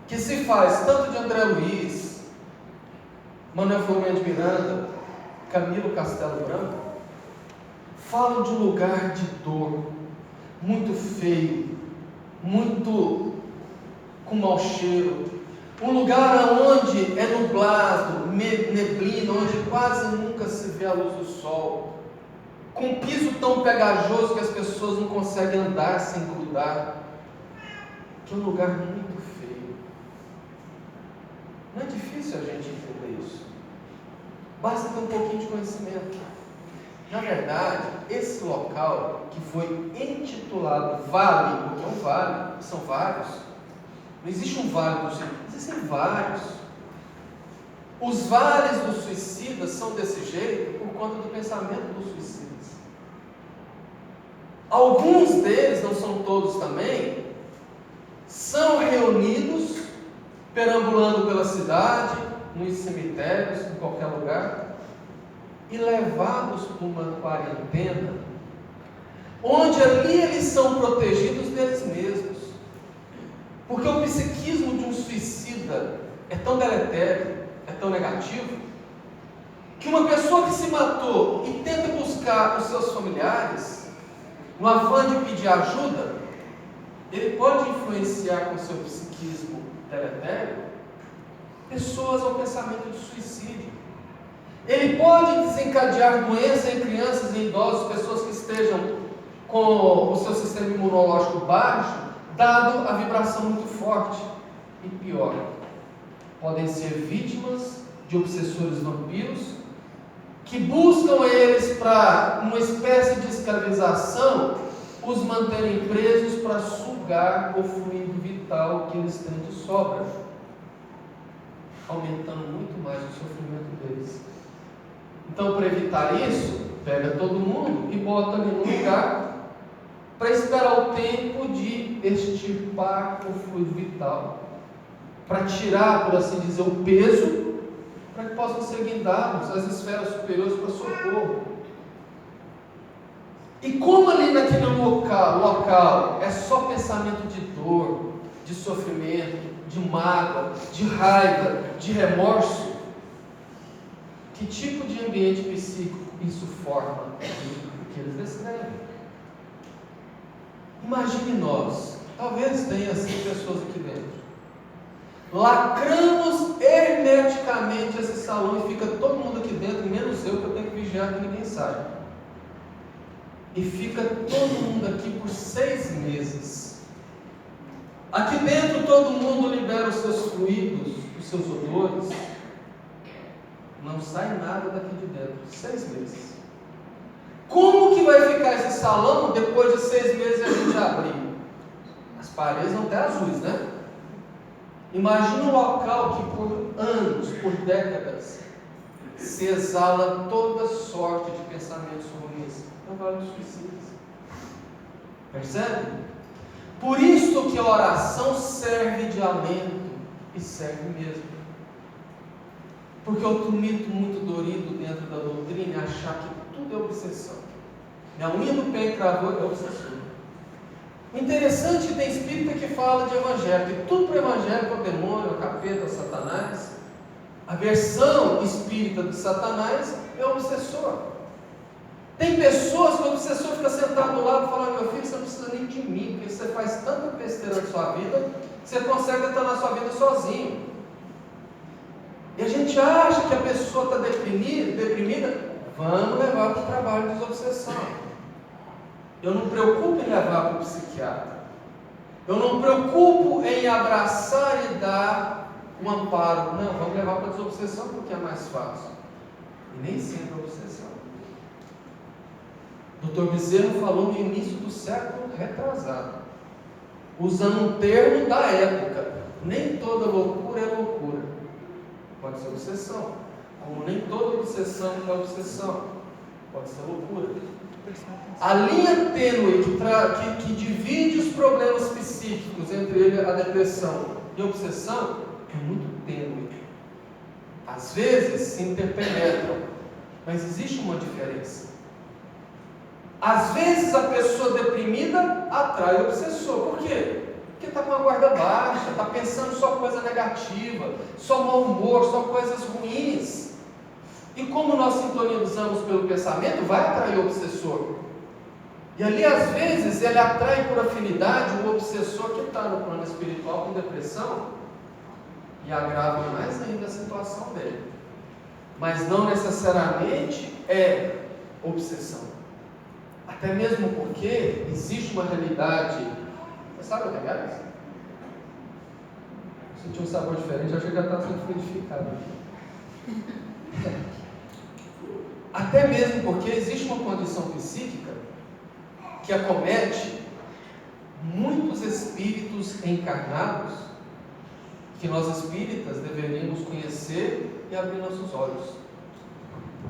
que se faz, tanto de André Luiz, Manuel Filomeno de Miranda, Camilo Castelo Branco, falam de um lugar de dor, muito feio, muito com mau cheiro, um lugar onde é nublado, neblina, onde quase nunca se vê a luz do sol, com um piso tão pegajoso que as pessoas não conseguem andar sem grudar, que é um lugar muito feio. Não é difícil a gente entender isso, basta ter um pouquinho de conhecimento. Na verdade, esse local que foi intitulado Vale, porque é um vale, são vários. Não existe um vale do suicida, existem vários. Os vales dos suicidas são desse jeito por conta do pensamento dos suicidas. Alguns deles, não são todos também, são reunidos, perambulando pela cidade, nos cemitérios, em qualquer lugar, e levados para uma quarentena, onde ali eles são protegidos deles mesmos. Porque o psiquismo de um suicida é tão deletério, é tão negativo, que uma pessoa que se matou e tenta buscar os seus familiares, no afã de pedir ajuda, ele pode influenciar com seu psiquismo deletério pessoas ao pensamento de suicídio. Ele pode desencadear doença em crianças e idosos, pessoas que estejam com o seu sistema imunológico baixo, dado a vibração muito forte. E pior, podem ser vítimas de obsessores vampiros, que buscam eles para uma espécie de escravização, os manterem presos para sugar o fluido vital que eles têm de sobra, aumentando muito mais o sofrimento deles. Então, para evitar isso, pega todo mundo e bota ali no lugar para esperar o tempo de extirpar o fluido vital, para tirar, por assim dizer, o peso, para que possam ser guindados às esferas superiores para socorro. E como ali naquele local é só pensamento de dor, de sofrimento, de mágoa, de raiva, de remorso, que tipo de ambiente psíquico isso forma? O que eles descrevem. Imagine nós, talvez tenha assim pessoas aqui dentro, lacramos hermeticamente esse salão e fica todo mundo aqui dentro, menos eu, que eu tenho que vigiar que ninguém saia. E fica todo mundo aqui por 6 meses. Aqui dentro todo mundo libera os seus fluidos, os seus odores. Não sai nada daqui de dentro, 6 meses. Como que vai ficar esse salão depois de 6 meses a gente abrir? As paredes vão ter azuis, né? Imagina um local que por anos, por décadas, se exala toda sorte de pensamentos ruins. É o vale dos suicidas. Percebe? Por isso que a oração serve de alento, e serve mesmo. Porque outro mito muito dorido dentro da doutrina é achar que tudo é obsessão. Minha unha do pé encravou, é obsessor. O interessante é que tem espírita que fala de evangelho, que tudo para o evangelho é o demônio, o capeta, o Satanás. A versão espírita de Satanás é o obsessor. Tem pessoas que o obsessor fica sentado do lado e fala: meu filho, você não precisa nem de mim, porque você faz tanta besteira na sua vida, que você consegue estar na sua vida sozinho. E a gente acha que a pessoa está deprimida, vamos levar para o trabalho de desobsessão. Eu não me preocupo em levar para o psiquiatra. Eu não me preocupo em abraçar e dar um amparo. Não, vamos levar para a desobsessão porque é mais fácil. E nem sempre é obsessão. Dr. Bezerra falou no início do século retrasado, usando um termo da época: nem toda loucura é loucura. Pode ser obsessão. Como nem toda obsessão é obsessão. Pode ser loucura. A linha tênue que divide os problemas psíquicos, entre ele a depressão e a obsessão, é muito tênue. Às vezes se interpenetram, mas existe uma diferença. Às vezes a pessoa deprimida atrai o obsessor. Por quê? Porque está com a guarda baixa, está pensando só coisa negativa, só mau humor, só coisas ruins. E como nós sintonizamos pelo pensamento, vai atrair o obsessor. E ali, às vezes, ele atrai por afinidade o obsessor que está no plano espiritual com depressão e agrava mais ainda a situação dele. Mas não necessariamente é obsessão. Até mesmo porque existe uma realidade. Você sabe o que é isso? Eu senti um sabor diferente, acho que já está sendo fluidificado. Até mesmo porque existe uma condição psíquica que acomete muitos espíritos encarnados, que nós espíritas deveríamos conhecer e abrir nossos olhos.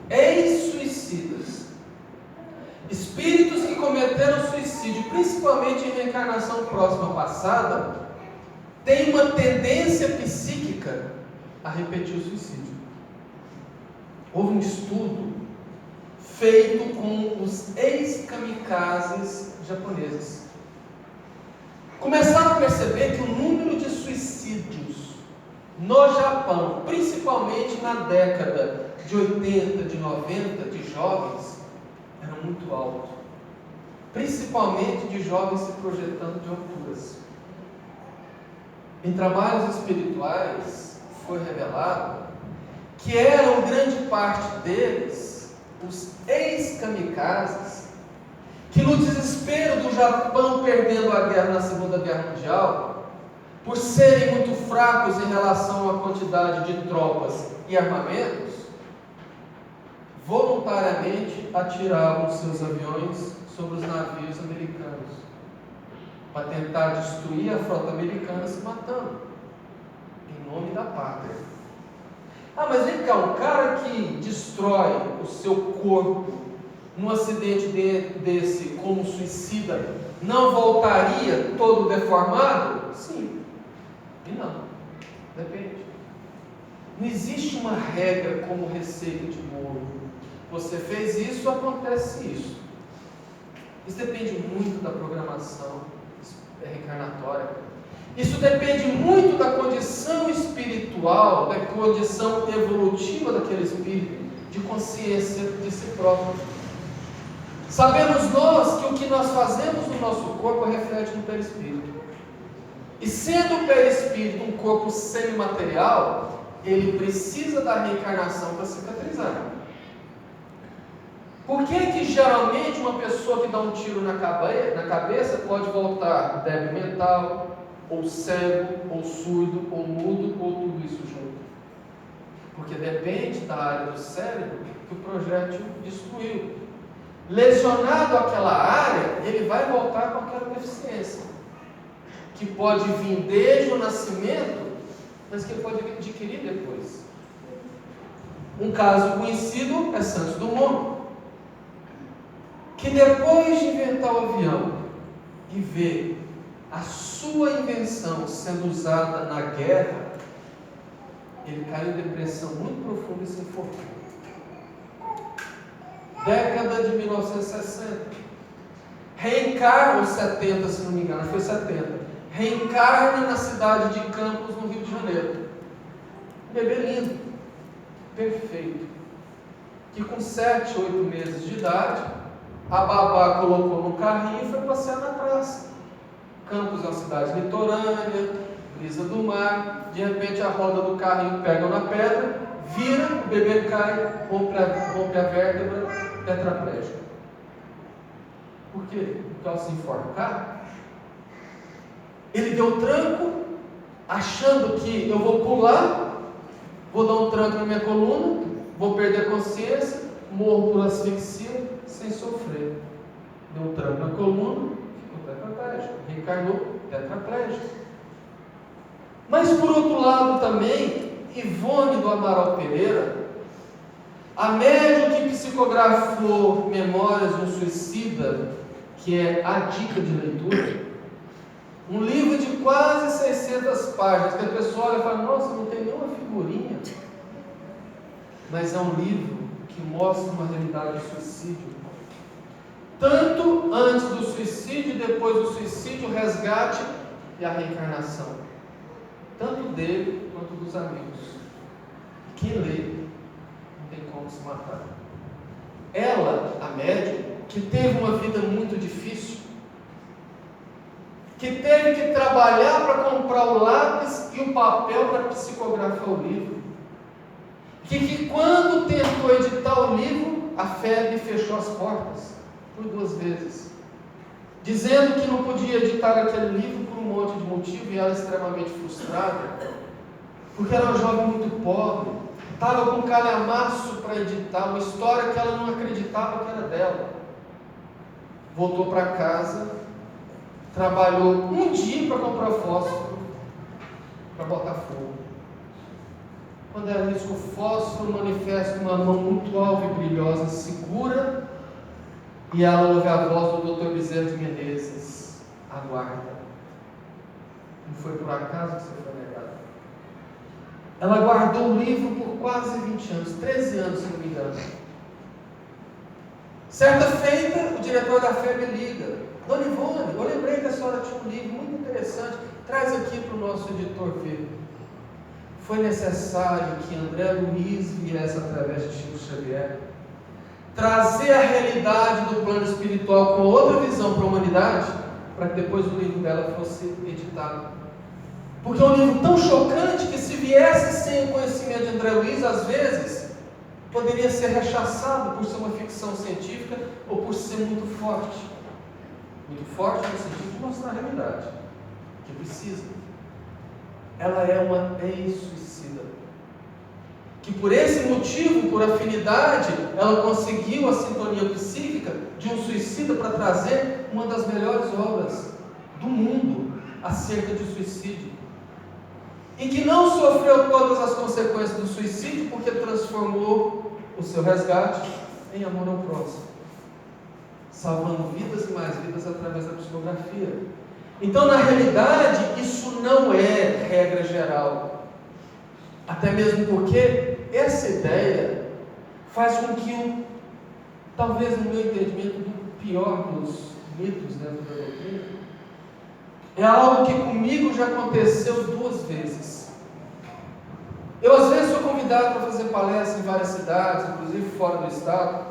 Ex-suicidas, espíritos que cometeram suicídio, principalmente em reencarnação próxima passada, têm uma tendência psíquica a repetir o suicídio. Houve um estudo feito com os ex-kamikazes japoneses. Começaram a perceber que o número de suicídios no Japão, principalmente na década de 80, de 90, de jovens, era muito alto. Principalmente de jovens se projetando de alturas. Em trabalhos espirituais foi revelado que eram grande parte deles os ex-kamikazes, que no desespero do Japão perdendo a guerra na Segunda Guerra Mundial, por serem muito fracos em relação à quantidade de tropas e armamentos, voluntariamente atiravam seus aviões sobre os navios americanos, para tentar destruir a frota americana, se matando, em nome da pátria. Ah, mas vem cá, um cara que destrói o seu corpo num acidente desse como suicida, não voltaria todo deformado? Sim e não, depende. Não existe uma regra como receita de bolo. Você fez isso, acontece isso. Isso depende muito da programação reencarnatória. Isso depende muito da condição espiritual, da condição evolutiva daquele espírito, de consciência de si próprio. Sabemos nós que o que nós fazemos no nosso corpo reflete no perispírito. E sendo o perispírito um corpo semimaterial, ele precisa da reencarnação para cicatrizar. Por que geralmente uma pessoa que dá um tiro na cabeça pode voltar débil mental, ou cego, ou surdo, ou mudo, ou tudo isso junto? Porque depende da área do cérebro que o projétil destruiu. Lesionado aquela área, ele vai voltar com aquela deficiência, que pode vir desde o nascimento, mas que ele pode adquirir depois. Um caso conhecido é Santos Dumont, que depois de inventar o avião e ver a sua invenção sendo usada na guerra, ele caiu em depressão muito profunda e se enforcou. década de 1960. Reencarna, ou 70, se não me engano, foi 70. Reencarna na cidade de Campos, no Rio de Janeiro. Um bebê lindo, perfeito, que com 7, 8 meses de idade, a babá colocou no carrinho e foi passear na praça. Campos é uma cidade litorânea, brisa do mar, de repente a roda do carrinho pega na pedra, vira, o bebê cai, rompe a vértebra, tetraplégico. Por quê? Porque ao se enforcar, ele deu tranco, achando que eu vou pular, vou dar um tranco na minha coluna, vou perder a consciência, morro por asfixia, sem sofrer. Deu um tranco na coluna, ficou tetraplégico, reencarnou tetraplégico. Mas por outro lado também, Ivone do Amaral Pereira, a médium que psicografou Memórias de um Suicida, que é a dica de leitura, um livro de quase 600 páginas, que a pessoa olha e fala, nossa, não tem nenhuma figurinha, mas é um livro que mostra uma realidade de suicídio, tanto antes do suicídio, depois do suicídio, o resgate e a reencarnação, tanto dele quanto dos amigos. Quem lê não tem como se matar. Ela, a médium, que teve uma vida muito difícil, que teve que trabalhar para comprar o lápis e o papel para psicografar o livro, que quando tentou editar o livro, a febre fechou as portas por 2 vezes, dizendo que não podia editar aquele livro por um monte de motivo, e ela extremamente frustrada, porque era uma jovem muito pobre, estava com calhamaço para editar uma história que ela não acreditava que era dela. Voltou para casa, trabalhou um dia para comprar fósforo, para botar fogo. Quando ela risca o fósforo, manifesta uma mão muito alva e brilhosa, segura, e ela ouve a voz do Dr. Bezerra de Menezes: aguarda. Não foi por acaso que você foi negado. Ela guardou o livro por quase 20 anos, 13 anos, se não me engano. Certa feita, o diretor da FEB liga: Dona Ivone, eu lembrei que a senhora tinha um livro muito interessante, traz aqui para o nosso editor ver. Foi necessário que André Luiz viesse através de Chico Xavier trazer a realidade do plano espiritual com outra visão para a humanidade, para que depois o livro dela fosse editado. Porque é um livro tão chocante que, se viesse sem o conhecimento de André Luiz, às vezes poderia ser rechaçado por ser uma ficção científica ou por ser muito forte. Muito forte no sentido de mostrar a realidade, que precisa. Ela é uma ex-suicida, que por esse motivo, por afinidade, ela conseguiu a sintonia psíquica de um suicida para trazer uma das melhores obras do mundo acerca de suicídio, e que não sofreu todas as consequências do suicídio, porque transformou o seu resgate em amor ao próximo, salvando vidas e mais vidas através da psicografia. Então, na realidade, isso não é regra geral, até mesmo porque essa ideia faz com que, talvez no meu entendimento, do pior dos mitos dentro da doutrina, é algo que comigo já aconteceu 2 vezes. Eu, às vezes, sou convidado para fazer palestras em várias cidades, inclusive fora do estado.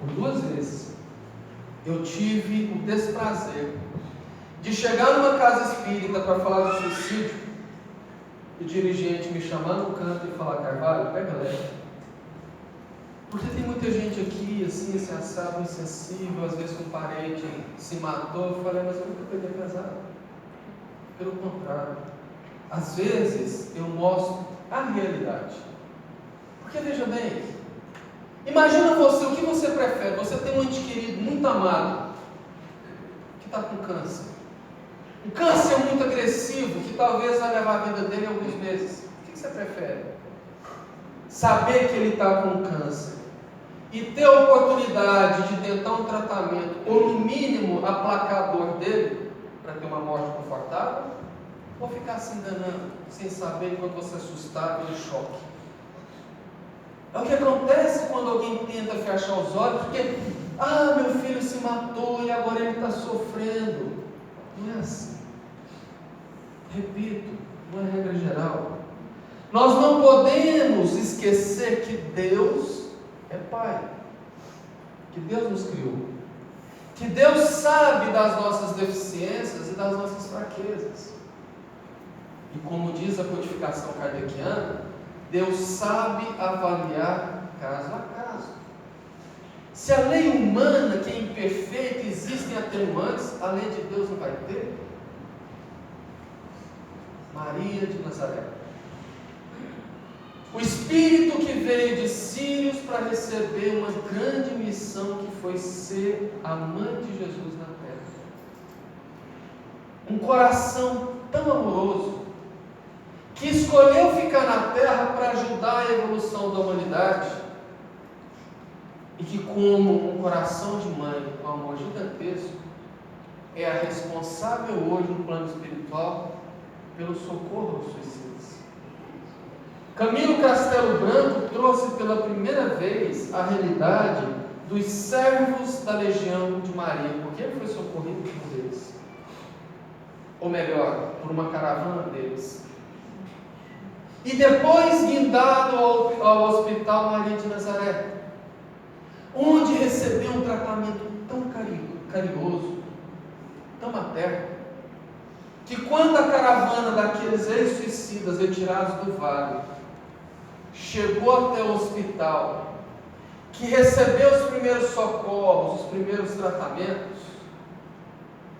Por 2 vezes, eu tive o desprazer de chegar numa casa espírita para falar de suicídio, e o dirigente me chamar no canto e falar: Carvalho, pega leve. Porque tem muita gente aqui, assim, esse assado insensível, às vezes um parente se matou. Eu falei: mas eu nunca peguei pesado. Pelo contrário, às vezes eu mostro a realidade. Porque veja bem, imagina você, o que você prefere? Você tem um ente querido muito amado, que está com câncer. Um câncer muito agressivo, que talvez vai levar a vida dele alguns meses. O que você prefere? Saber que ele está com câncer e ter a oportunidade de tentar um tratamento, ou no mínimo aplacar a dor dele, para ter uma morte confortável, ou ficar se enganando, sem saber, enquanto você é assustado e em choque? É o que acontece quando alguém tenta fechar os olhos, porque, meu filho se matou e agora ele está sofrendo. Não é assim. Repito, não é regra geral. Nós não podemos esquecer que Deus é Pai, que Deus nos criou, que Deus sabe das nossas deficiências e das nossas fraquezas. E como diz a codificação kardeciana, Deus sabe avaliar caso a caso. Se a lei humana, que é imperfeita, existem atenuantes, a lei de Deus não vai ter? Maria de Nazaré, o Espírito que veio de Sírios para receber uma grande missão, que foi ser a mãe de Jesus na terra. Um coração tão amoroso, que escolheu ficar na terra para ajudar a evolução da humanidade, e que, como um coração de mãe com amor gigantesco, é a responsável hoje no plano espiritual pelo socorro aos suicidas. Camilo Castelo Branco trouxe pela primeira vez a realidade dos servos da Legião de Maria, porque ele foi socorrido por um deles, ou melhor, por uma caravana deles, e depois guindado ao Hospital Maria de Nazaré, onde recebeu um tratamento tão carinhoso, tão materno, que quando a caravana daqueles ex-suicidas retirados do vale chegou até o hospital, que recebeu os primeiros socorros, os primeiros tratamentos,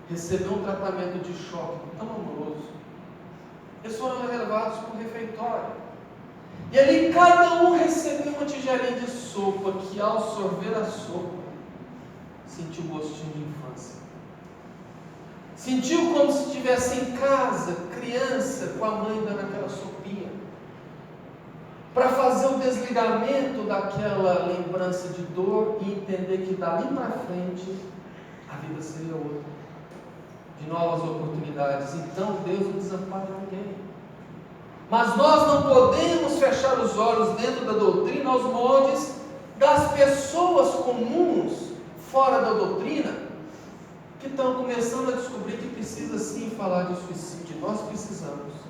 recebeu um tratamento de choque tão amoroso. Eles foram levados para o refeitório, e ali cada um recebeu uma tigelinha de sopa, que ao sorver a sopa, sentiu gostinho de infância. Sentiu como se estivesse em casa, criança, com a mãe dando aquela sopinha, para fazer o desligamento daquela lembrança de dor e entender que dali para frente a vida seria outra, de novas oportunidades. Então Deus não desampara ninguém. Mas nós não podemos fechar os olhos dentro da doutrina aos moldes das pessoas comuns fora da doutrina, que estão começando a descobrir que precisa sim falar de suicídio. Nós precisamos.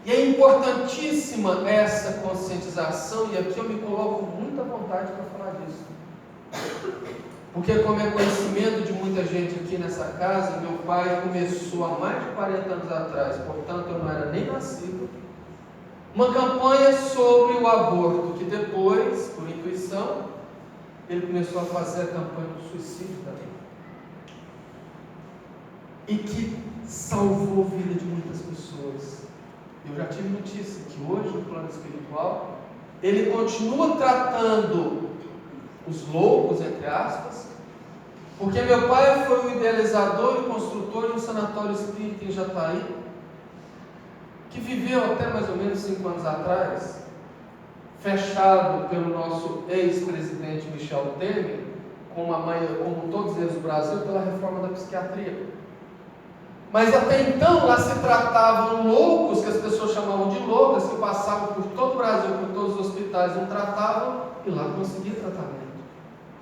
E é importantíssima essa conscientização, e aqui eu me coloco com muita vontade para falar disso. Porque, como é conhecimento de muita gente aqui nessa casa, meu pai começou há mais de 40 anos atrás, portanto eu não era nem nascido, uma campanha sobre o aborto, que depois, por intuição, ele começou a fazer a campanha do suicídio também. E que salvou a vida de muitas pessoas. Eu já tive notícia que hoje, no plano espiritual, ele continua tratando os loucos, entre aspas, porque meu pai foi o idealizador e construtor de um sanatório espírita em Jataí, que viveu até mais ou menos 5 anos atrás, fechado pelo nosso ex-presidente Michel Temer, como todos eles no Brasil, pela reforma da psiquiatria. Mas até então lá se tratavam loucos, que as pessoas chamavam de loucas, que passavam por todo o Brasil, por todos os hospitais, não tratavam, e lá conseguia tratamento.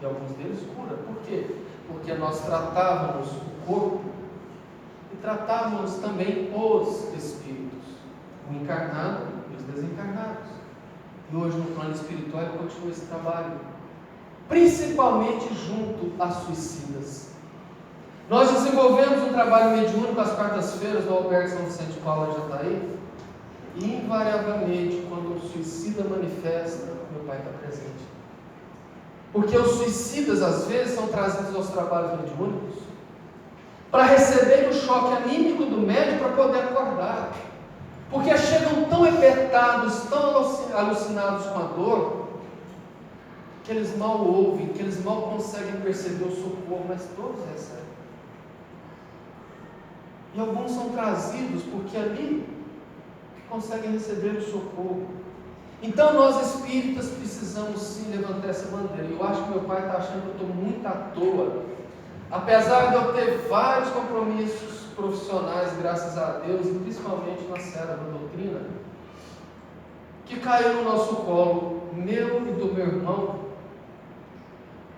E alguns deles cura. Por quê? Porque nós tratávamos o corpo e tratávamos também os espíritos, o encarnado e os desencarnados. E hoje no plano espiritual ele continua esse trabalho, principalmente junto a suicidas. Nós desenvolvemos um trabalho mediúnico às quartas-feiras no Albergue São Vicente de Paula de Jataí, e invariavelmente, quando o suicida manifesta, meu pai está presente. Porque os suicidas, às vezes, são trazidos aos trabalhos mediúnicos para receber o choque anímico do médium para poder acordar. Porque chegam tão apertados, tão alucinados com a dor, que eles mal ouvem, que eles mal conseguem perceber o socorro, mas todos recebem. E alguns são trazidos porque ali conseguem receber o socorro. Então nós espíritas precisamos sim levantar essa bandeira. E eu acho que meu pai está achando que eu estou muito à toa, apesar de eu ter vários compromissos profissionais, graças a Deus, e principalmente na seara da doutrina. que caiu no nosso colo, meu e do meu irmão.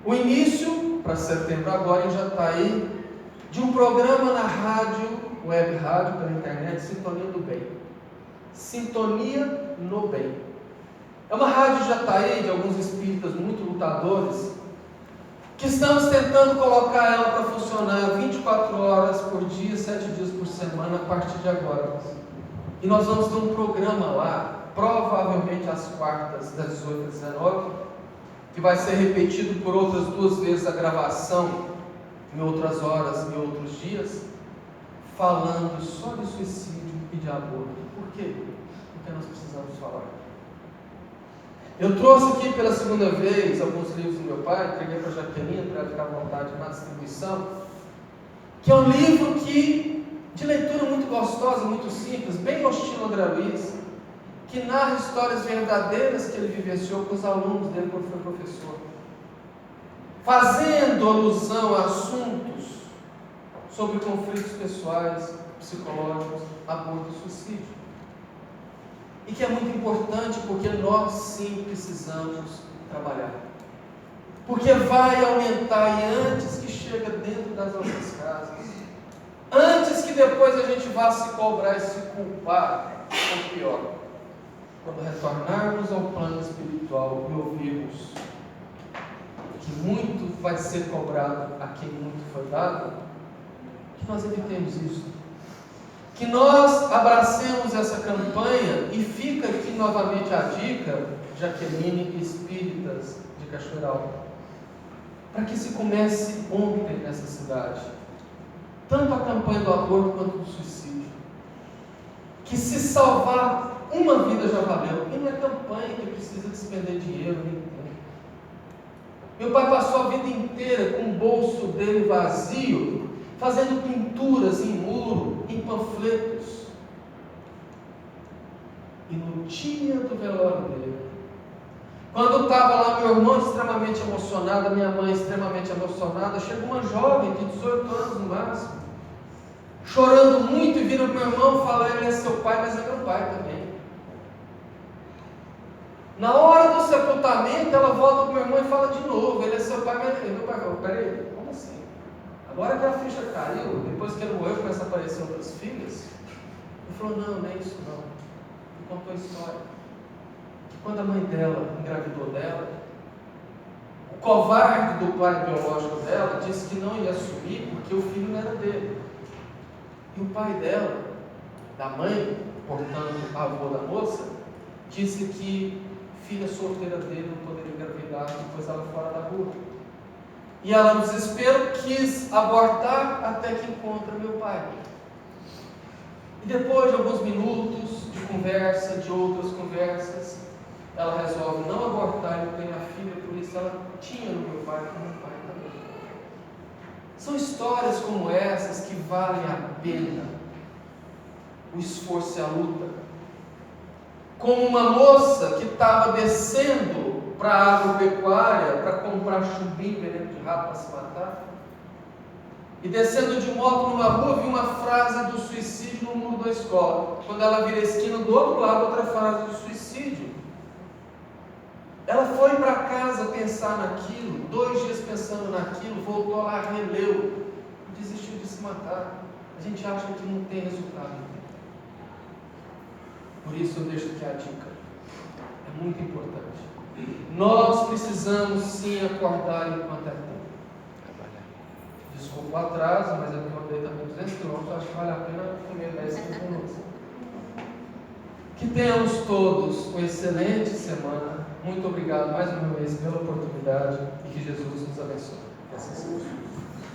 O início, para setembro agora, já está aí, de um programa na rádio, web rádio, pela internet, Sintonia do Bem. Sintonia no Bem. É uma rádio já está aí, de alguns espíritas muito lutadores, que estamos tentando colocar ela para funcionar 24 horas por dia, 7 dias por semana, a partir de agora. E nós vamos ter um programa lá, provavelmente às quartas, das 18 às 19, que vai ser repetido por outras 2 vezes a gravação, em outras horas e outros dias, falando só de suicídio e de aborto. Por quê? Porque nós precisamos falar. Eu trouxe aqui pela segunda vez alguns livros do meu pai, entreguei para a Jaqueline, para ela ficar à vontade na distribuição, que é um livro de leitura muito gostosa, muito simples, bem ao estilo André Luiz, que narra histórias verdadeiras que ele vivenciou com os alunos dele quando foi professor, fazendo alusão a assuntos sobre conflitos pessoais, psicológicos, aborto e suicídio. E que é muito importante porque nós sim precisamos trabalhar. Porque vai aumentar, e antes que chega dentro das nossas casas, antes que depois a gente vá se cobrar e se culpar, ou pior, quando retornarmos ao plano espiritual e ouvirmos que muito vai ser cobrado a quem muito foi dado, que nós evitemos isso. Que nós abracemos essa campanha, e fica aqui novamente a dica, Jaqueline Espíritas de Cachoeiral, para que se comece ontem nessa cidade, tanto a campanha do aborto quanto do suicídio, que se salvar uma vida já valeu, e não é campanha que precisa despender dinheiro nem tempo. Meu pai passou a vida inteira com o bolso dele vazio, fazendo pinturas em muro, em panfletos. E no dia do velório dele, quando estava lá meu irmão extremamente emocionado, minha mãe extremamente emocionada, chegou uma jovem de 18 anos no máximo, chorando muito, e vira para o meu irmão e fala: ele é seu pai, mas é meu pai também. Na hora do sepultamento, ela volta para o meu irmão e fala de novo: ele é seu pai, mas é meu pai. Peraí, como assim? Agora que a ficha caiu, depois que ele morreu, começa a aparecer outras filhas. Ele falou: não é isso não. Ele contou a história. Que quando a mãe dela engravidou dela, o covarde do pai biológico dela disse que não ia assumir porque o filho não era dele. E o pai dela, da mãe, portanto, avô da moça, disse que filha solteira dele não poderia engravidar depois ela fora da rua. E ela, no desespero, quis abortar até que encontra meu pai. E depois de alguns minutos de conversa, de outras conversas, ela resolve não abortar e tem a filha, por isso ela tinha no meu pai como um pai também. São histórias como essas que valem a pena o esforço e a luta. Como uma moça que estava descendo para a agropecuária para comprar chumbinho, veneno de rato para se matar, e descendo de moto numa rua, viu uma frase do suicídio no muro da escola. Quando ela vira a esquina, do outro lado, outra frase do suicídio. Ela foi para casa pensar naquilo, 2 dias pensando naquilo, voltou lá, releu e desistiu de se matar. A gente acha que não tem resultado. Por isso eu deixo aqui a dica. É muito importante. Nós precisamos sim acordar enquanto é tempo. Desculpa o atraso, mas é porque eu andei também 200 km, acho que vale a pena comer 10, 15 minutos. Que tenhamos todos uma excelente semana. Muito obrigado mais uma vez pela oportunidade e que Jesus nos abençoe. Que assim seja.